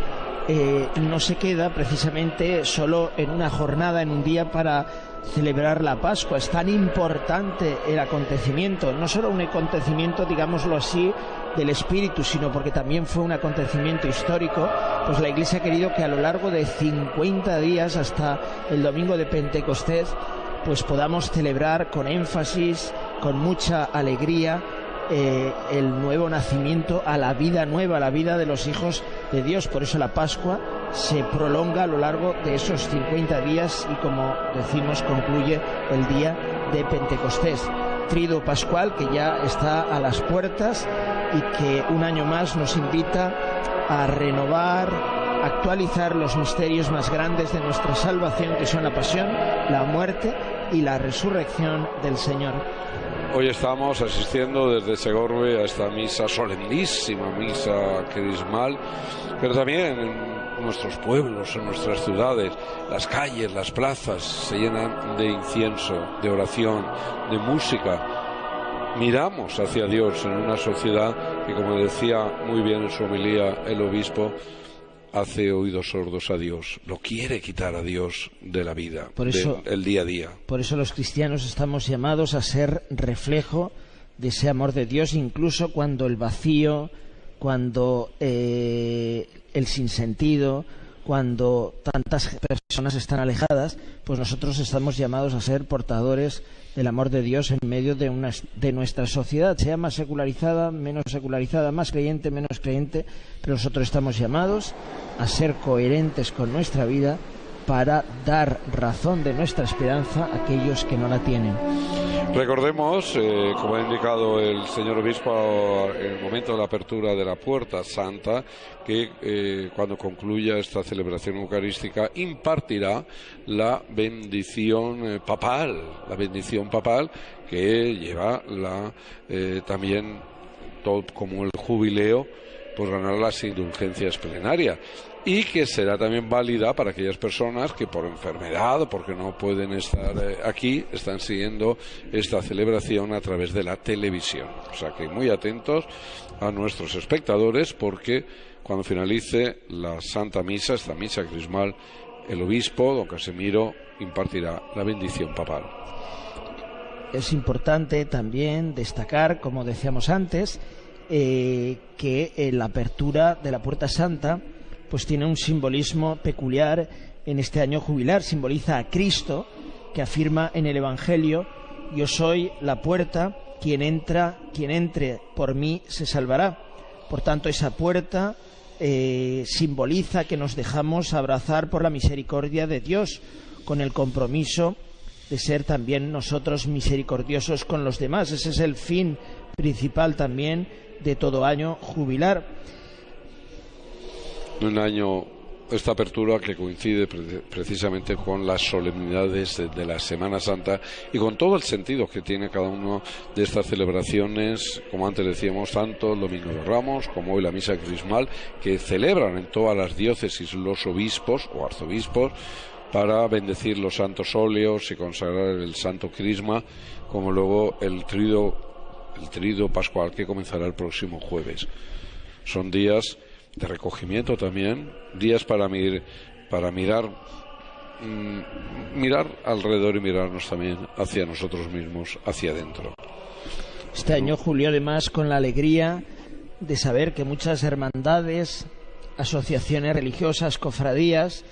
no se queda precisamente solo en una jornada, en un día para celebrar la Pascua. Es tan importante el acontecimiento, no solo un acontecimiento, digámoslo así, del espíritu, sino porque también fue un acontecimiento histórico. Pues la Iglesia ha querido que a lo largo de 50 días hasta el domingo de Pentecostés pues podamos celebrar con énfasis, con mucha alegría, el nuevo nacimiento a la vida nueva, a la vida de los hijos de Dios. Por eso la Pascua se prolonga a lo largo de esos 50 días y, como decimos, concluye el día de Pentecostés, Tríduo Pascual que ya está a las puertas y que un año más nos invita a renovar, actualizar los misterios más grandes de nuestra salvación, que son la pasión, la muerte y la resurrección del Señor. Hoy estamos asistiendo desde Segorbe a esta misa, solemnísima misa crismal, pero también en nuestros pueblos, en nuestras ciudades, las calles, las plazas se llenan de incienso, de oración, de música. Miramos hacia Dios en una sociedad que, como decía muy bien en su homilía el obispo, hace oídos sordos a Dios, lo quiere quitar a Dios de la vida, del día a día. Por eso los cristianos estamos llamados a ser reflejo de ese amor de Dios, incluso cuando el vacío, cuando el sinsentido, cuando tantas personas están alejadas, pues nosotros estamos llamados a ser portadores del amor de Dios en medio de nuestra sociedad, sea más secularizada, menos secularizada, más creyente, menos creyente, pero nosotros estamos llamados a ser coherentes con nuestra vida para dar razón de nuestra esperanza a aquellos que no la tienen. Recordemos, como ha indicado el señor obispo en el momento de la apertura de la Puerta Santa, que cuando concluya esta celebración eucarística impartirá la bendición papal, que lleva también todo como el jubileo, pues ganar las indulgencias plenarias, y que será también válida para aquellas personas que por enfermedad o porque no pueden estar aquí, están siguiendo esta celebración a través de la televisión. O sea que muy atentos a nuestros espectadores, porque cuando finalice la Santa Misa, esta misa crismal, el obispo, don Casimiro, impartirá la bendición papal. Es importante también destacar, como decíamos antes, que la apertura de la Puerta Santa pues tiene un simbolismo peculiar en este año jubilar. Simboliza a Cristo, que afirma en el Evangelio: yo soy la puerta, quien entre por mí se salvará. Por tanto, esa puerta simboliza que nos dejamos abrazar por la misericordia de Dios, con el compromiso de ser también nosotros misericordiosos con los demás. Ese es el fin principal también de todo año jubilar. Un año, esta apertura que coincide precisamente con las solemnidades de la Semana Santa y con todo el sentido que tiene cada una de estas celebraciones, como antes decíamos, tanto el Domingo de Ramos como hoy la Misa Crismal, que celebran en todas las diócesis los obispos o arzobispos para bendecir los santos óleos y consagrar el Santo Crisma, como luego el Tríduo Pascual, que comenzará el próximo jueves. Son días de recogimiento también, días para mirar alrededor y mirarnos también hacia nosotros mismos, hacia adentro. Este año, Julio, además, con la alegría de saber que muchas hermandades, asociaciones religiosas, cofradías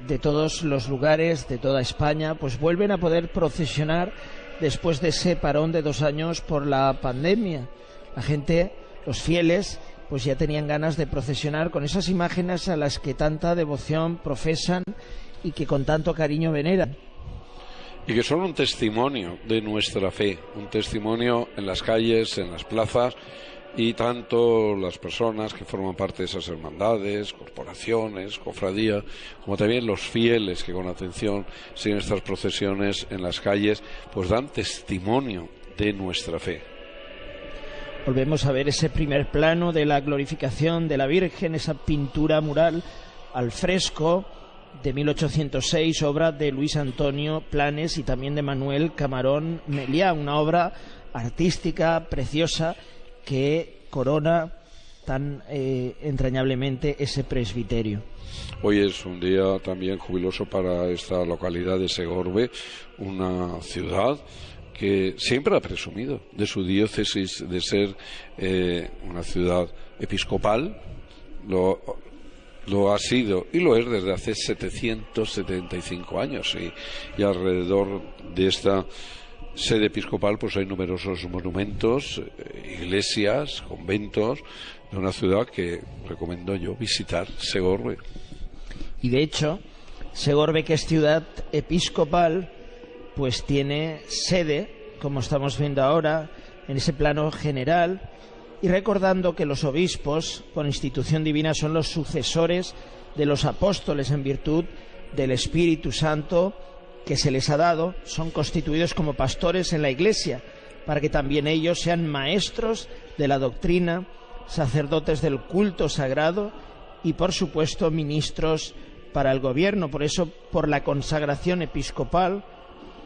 de todos los lugares, de toda España, pues vuelven a poder procesionar después de ese parón de 2 años por la pandemia. La gente, los fieles, pues ya tenían ganas de procesionar con esas imágenes a las que tanta devoción profesan y que con tanto cariño veneran. Y que son un testimonio de nuestra fe, un testimonio en las calles, en las plazas, y tanto las personas que forman parte de esas hermandades, corporaciones, cofradías, como también los fieles que con atención siguen estas procesiones en las calles, pues dan testimonio de nuestra fe. Volvemos a ver ese primer plano de la glorificación de la Virgen, esa pintura mural al fresco de 1806, obra de Luis Antonio Planes y también de Manuel Camarón Meliá, una obra artística preciosa que corona tan entrañablemente ese presbiterio. Hoy es un día también jubiloso para esta localidad de Segorbe, una ciudad que siempre ha presumido de su diócesis de ser una ciudad episcopal. Lo ha sido y lo es desde hace 775 años y alrededor de esta sede episcopal pues hay numerosos monumentos, iglesias, conventos de una ciudad que recomiendo yo visitar, Segorbe. Y de hecho, Segorbe, que es ciudad episcopal, pues tiene sede, como estamos viendo ahora, en ese plano general, y recordando que los obispos, por institución divina, son los sucesores de los apóstoles en virtud del Espíritu Santo que se les ha dado, son constituidos como pastores en la Iglesia, para que también ellos sean maestros de la doctrina, sacerdotes del culto sagrado y, por supuesto, ministros para el gobierno. Por eso, por la consagración episcopal,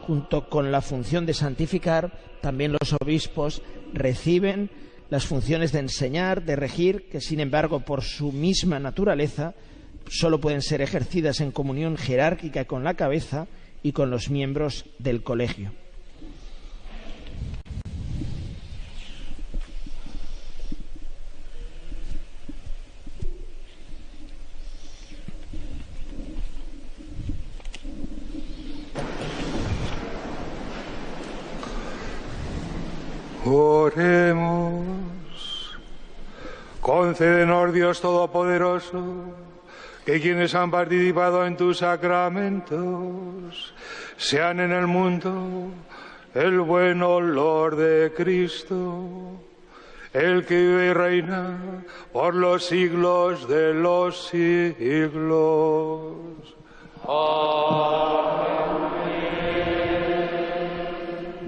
junto con la función de santificar, también los obispos reciben las funciones de enseñar, de regir, que sin embargo, por su misma naturaleza, solo pueden ser ejercidas en comunión jerárquica con la cabeza y con los miembros del colegio. Oremos. Concédenos, Dios Todopoderoso, que quienes han participado en tus sacramentos sean en el mundo el buen olor de Cristo, el que vive y reina por los siglos de los siglos.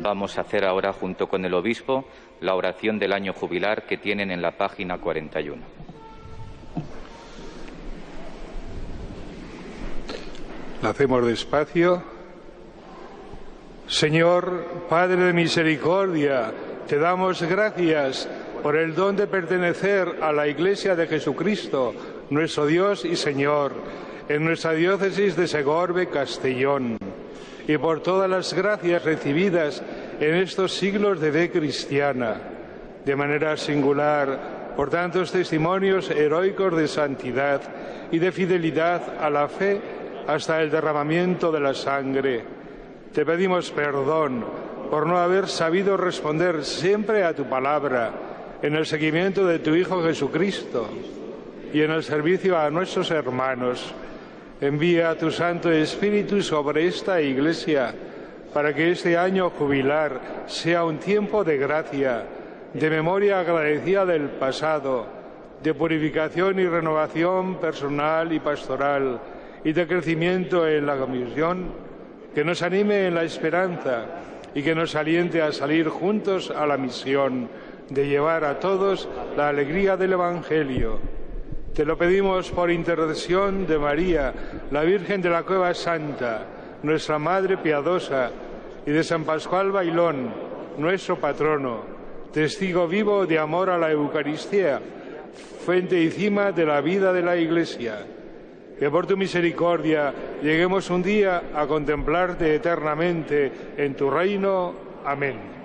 Vamos a hacer ahora, junto con el obispo, la oración del año jubilar que tienen en la página 41. La hacemos despacio. Señor, Padre de misericordia, te damos gracias por el don de pertenecer a la Iglesia de Jesucristo, nuestro Dios y Señor, en nuestra diócesis de Segorbe, Castellón, y por todas las gracias recibidas en estos siglos de fe cristiana, de manera singular, por tantos testimonios heroicos de santidad y de fidelidad a la fe hasta el derramamiento de la sangre. Te pedimos perdón por no haber sabido responder siempre a tu palabra en el seguimiento de tu Hijo Jesucristo y en el servicio a nuestros hermanos. Envía a tu Santo Espíritu sobre esta Iglesia para que este año jubilar sea un tiempo de gracia, de memoria agradecida del pasado, de purificación y renovación personal y pastoral y de crecimiento en la comisión, que nos anime en la esperanza y que nos aliente a salir juntos a la misión de llevar a todos la alegría del Evangelio. Te lo pedimos por intercesión de María, la Virgen de la Cueva Santa, nuestra Madre piadosa, y de San Pascual Bailón, nuestro patrono, testigo vivo de amor a la Eucaristía, fuente y cima de la vida de la Iglesia. Que por tu misericordia lleguemos un día a contemplarte eternamente en tu reino. Amén.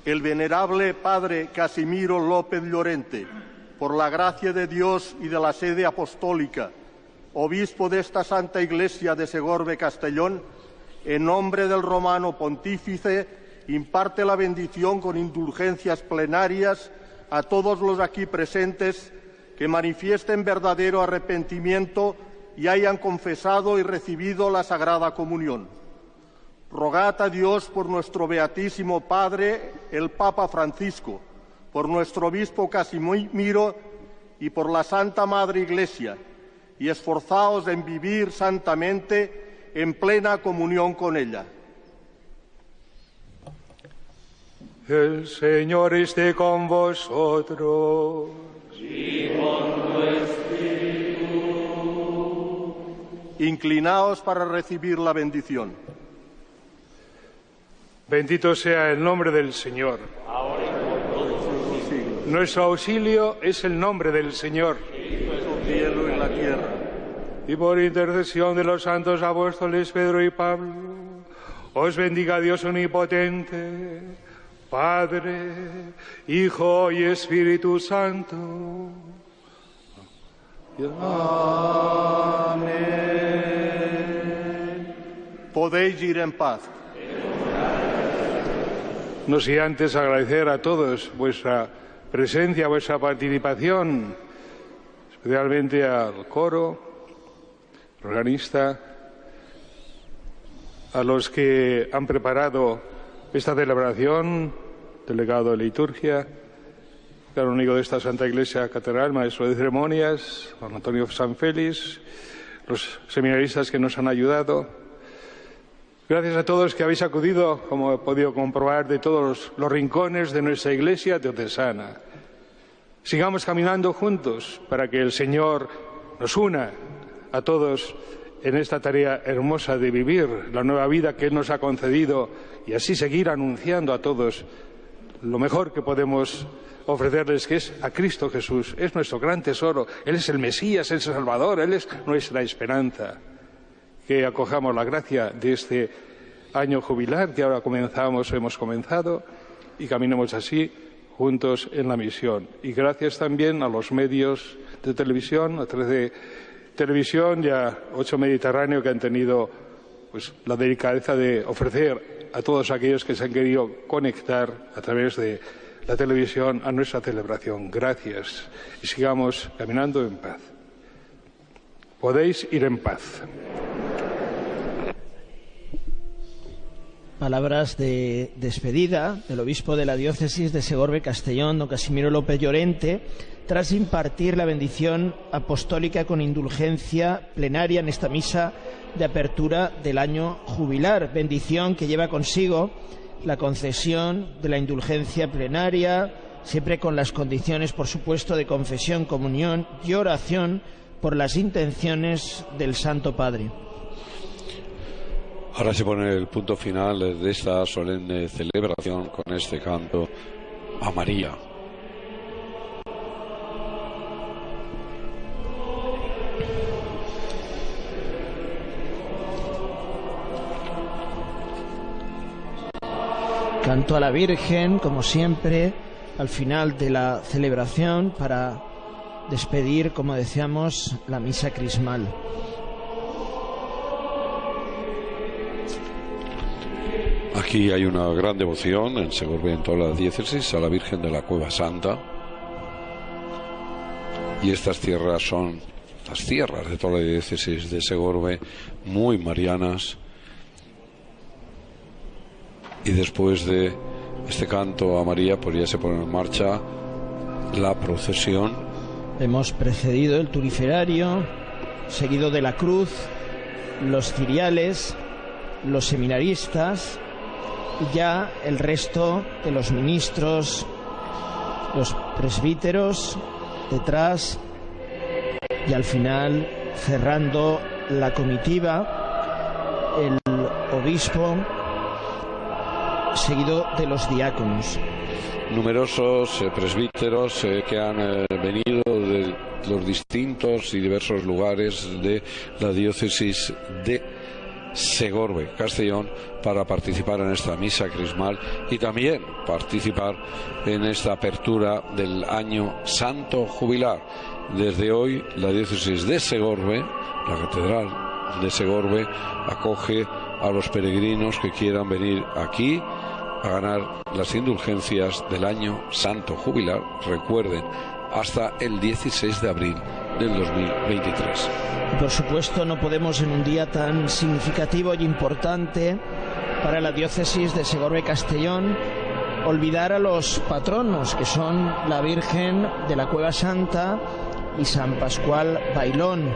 El venerable Padre Casimiro López Llorente, por la gracia de Dios y de la sede apostólica, obispo de esta Santa Iglesia de Segorbe, Castellón, en nombre del romano pontífice, imparte la bendición con indulgencias plenarias a todos los aquí presentes que manifiesten verdadero arrepentimiento y hayan confesado y recibido la Sagrada Comunión. Rogad a Dios por nuestro Beatísimo Padre, el Papa Francisco, por nuestro obispo Casimiro y por la Santa Madre Iglesia, y esforzaos en vivir santamente en plena comunión con ella. El Señor esté con vosotros. Y con tu espíritu. Inclinaos para recibir la bendición. Bendito sea el nombre del Señor. Ahora y por todos los siglos. Nuestro auxilio es el nombre del Señor. El cielo y la tierra. Y por intercesión de los santos apóstoles Pedro y Pablo, os bendiga Dios omnipotente, Padre, Hijo y Espíritu Santo. Amén. Podéis ir en paz. No sin antes agradecer a todos vuestra presencia, vuestra participación, especialmente al coro, organista, a los que han preparado esta celebración, delegado de liturgia, canónigo de esta Santa Iglesia Catedral, maestro de ceremonias, don Antonio Sanfélix, los seminaristas que nos han ayudado. Gracias a todos que habéis acudido, como he podido comprobar, de todos los rincones de nuestra Iglesia diocesana. Sigamos caminando juntos para que el Señor nos una a todos en esta tarea hermosa de vivir la nueva vida que Él nos ha concedido y así seguir anunciando a todos lo mejor que podemos ofrecerles, que es a Cristo Jesús. Es nuestro gran tesoro. Él es el Mesías, el Salvador, Él es nuestra esperanza. Que acojamos la gracia de este año jubilar que ahora hemos comenzado y caminemos así juntos en la misión. Y gracias también a los medios de televisión, a 13 Televisión y a 8 Mediterráneo, que han tenido la delicadeza de ofrecer a todos aquellos que se han querido conectar a través de la televisión a nuestra celebración. Gracias y sigamos caminando en paz. Podéis ir en paz. Palabras de despedida del obispo de la diócesis de Segorbe-Castellón, don Casimiro López Llorente, tras impartir la bendición apostólica con indulgencia plenaria en esta misa de apertura del año jubilar. Bendición que lleva consigo la concesión de la indulgencia plenaria, siempre con las condiciones, por supuesto, de confesión, comunión y oración por las intenciones del Santo Padre. Ahora se pone el punto final de esta solemne celebración con este canto a María. Canto a la Virgen, como siempre, al final de la celebración para despedir, como decíamos, la misa crismal. Aquí hay una gran devoción en Segorbe, en toda la diócesis, a la Virgen de la Cueva Santa. Y estas tierras son las tierras de toda la diócesis de Segorbe, muy marianas. Y después de este canto a María, pues ya se pone en marcha la procesión. Hemos precedido el turiferario, seguido de la cruz, los ciriales, los seminaristas y ya el resto de los ministros, los presbíteros detrás, y al final, cerrando la comitiva, el obispo, seguido de los diáconos. Numerosos presbíteros que han venido de los distintos y diversos lugares de la diócesis de Segorbe, Castellón, para participar en esta misa crismal y también participar en esta apertura del año santo jubilar. Desde hoy, la diócesis de Segorbe, la catedral de Segorbe, acoge a los peregrinos que quieran venir aquí a ganar las indulgencias del año santo jubilar, recuerden, hasta el 16 de abril del 2023. Y por supuesto no podemos, en un día tan significativo y importante para la diócesis de Segorbe-Castellón, olvidar a los patronos, que son la Virgen de la Cueva Santa y San Pascual Bailón.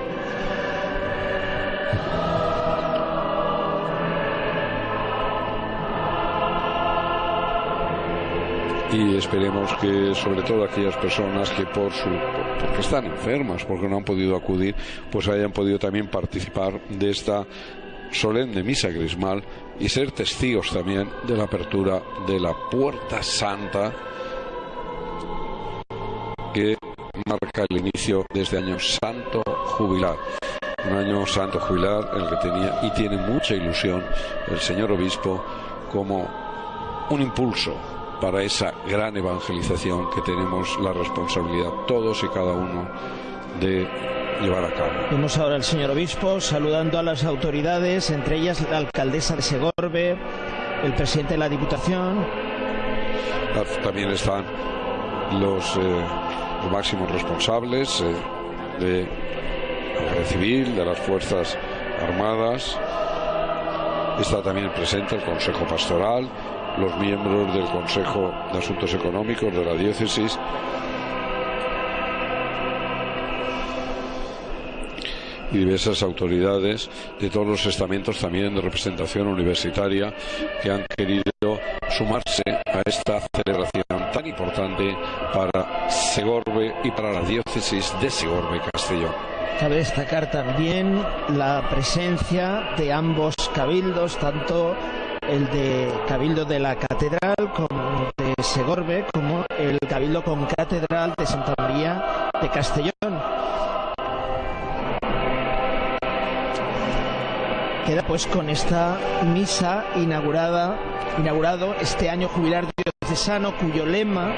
Y esperemos que, sobre todo aquellas personas que porque están enfermas, porque no han podido acudir, pues hayan podido también participar de esta solemne misa crismal y ser testigos también de la apertura de la Puerta Santa, que marca el inicio de este año santo jubilar. Un año santo jubilar en el que tenía y tiene mucha ilusión el señor obispo como un impulso para esa gran evangelización que tenemos la responsabilidad todos y cada uno de llevar a cabo. Vemos ahora al señor obispo saludando a las autoridades, entre ellas la alcaldesa de Segorbe, el presidente de la Diputación. También están los máximos responsables de la Guardia Civil, de las Fuerzas Armadas, Está también presente el Consejo Pastoral, los miembros del Consejo de Asuntos Económicos de la diócesis y diversas autoridades de todos los estamentos también de representación universitaria que han querido sumarse a esta celebración tan importante para Segorbe y para la diócesis de Segorbe-Castellón. Cabe destacar también la presencia de ambos cabildos, tanto el de Cabildo de la Catedral como de Segorbe, como el Cabildo con Catedral de Santa María de Castellón. Queda pues con esta misa inaugurado este año jubilar diocesano, cuyo lema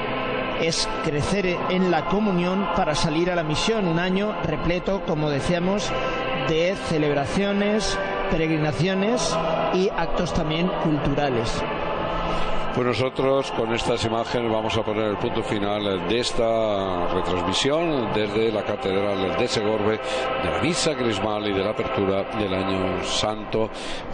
es crecer en la comunión para salir a la misión. Un año repleto, como decíamos, de celebraciones, peregrinaciones y actos también culturales. Pues nosotros con estas imágenes vamos a poner el punto final de esta retransmisión desde la Catedral de Segorbe, de la misa crismal y de la apertura del año santo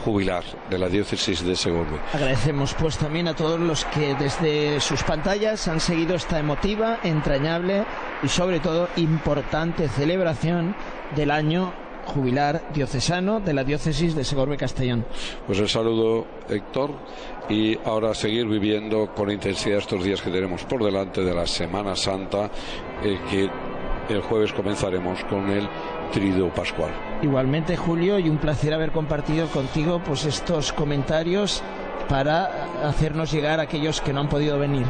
jubilar de la diócesis de Segorbe. Agradecemos pues también a todos los que desde sus pantallas han seguido esta emotiva, entrañable y sobre todo importante celebración del año jubilar diocesano de la diócesis de Segorbe-Castellón. Pues el saludo, Héctor, y ahora seguir viviendo con intensidad estos días que tenemos por delante de la Semana Santa, que el jueves comenzaremos con el Triduo Pascual. Igualmente, Julio, y un placer haber compartido contigo pues estos comentarios para hacernos llegar a aquellos que no han podido venir.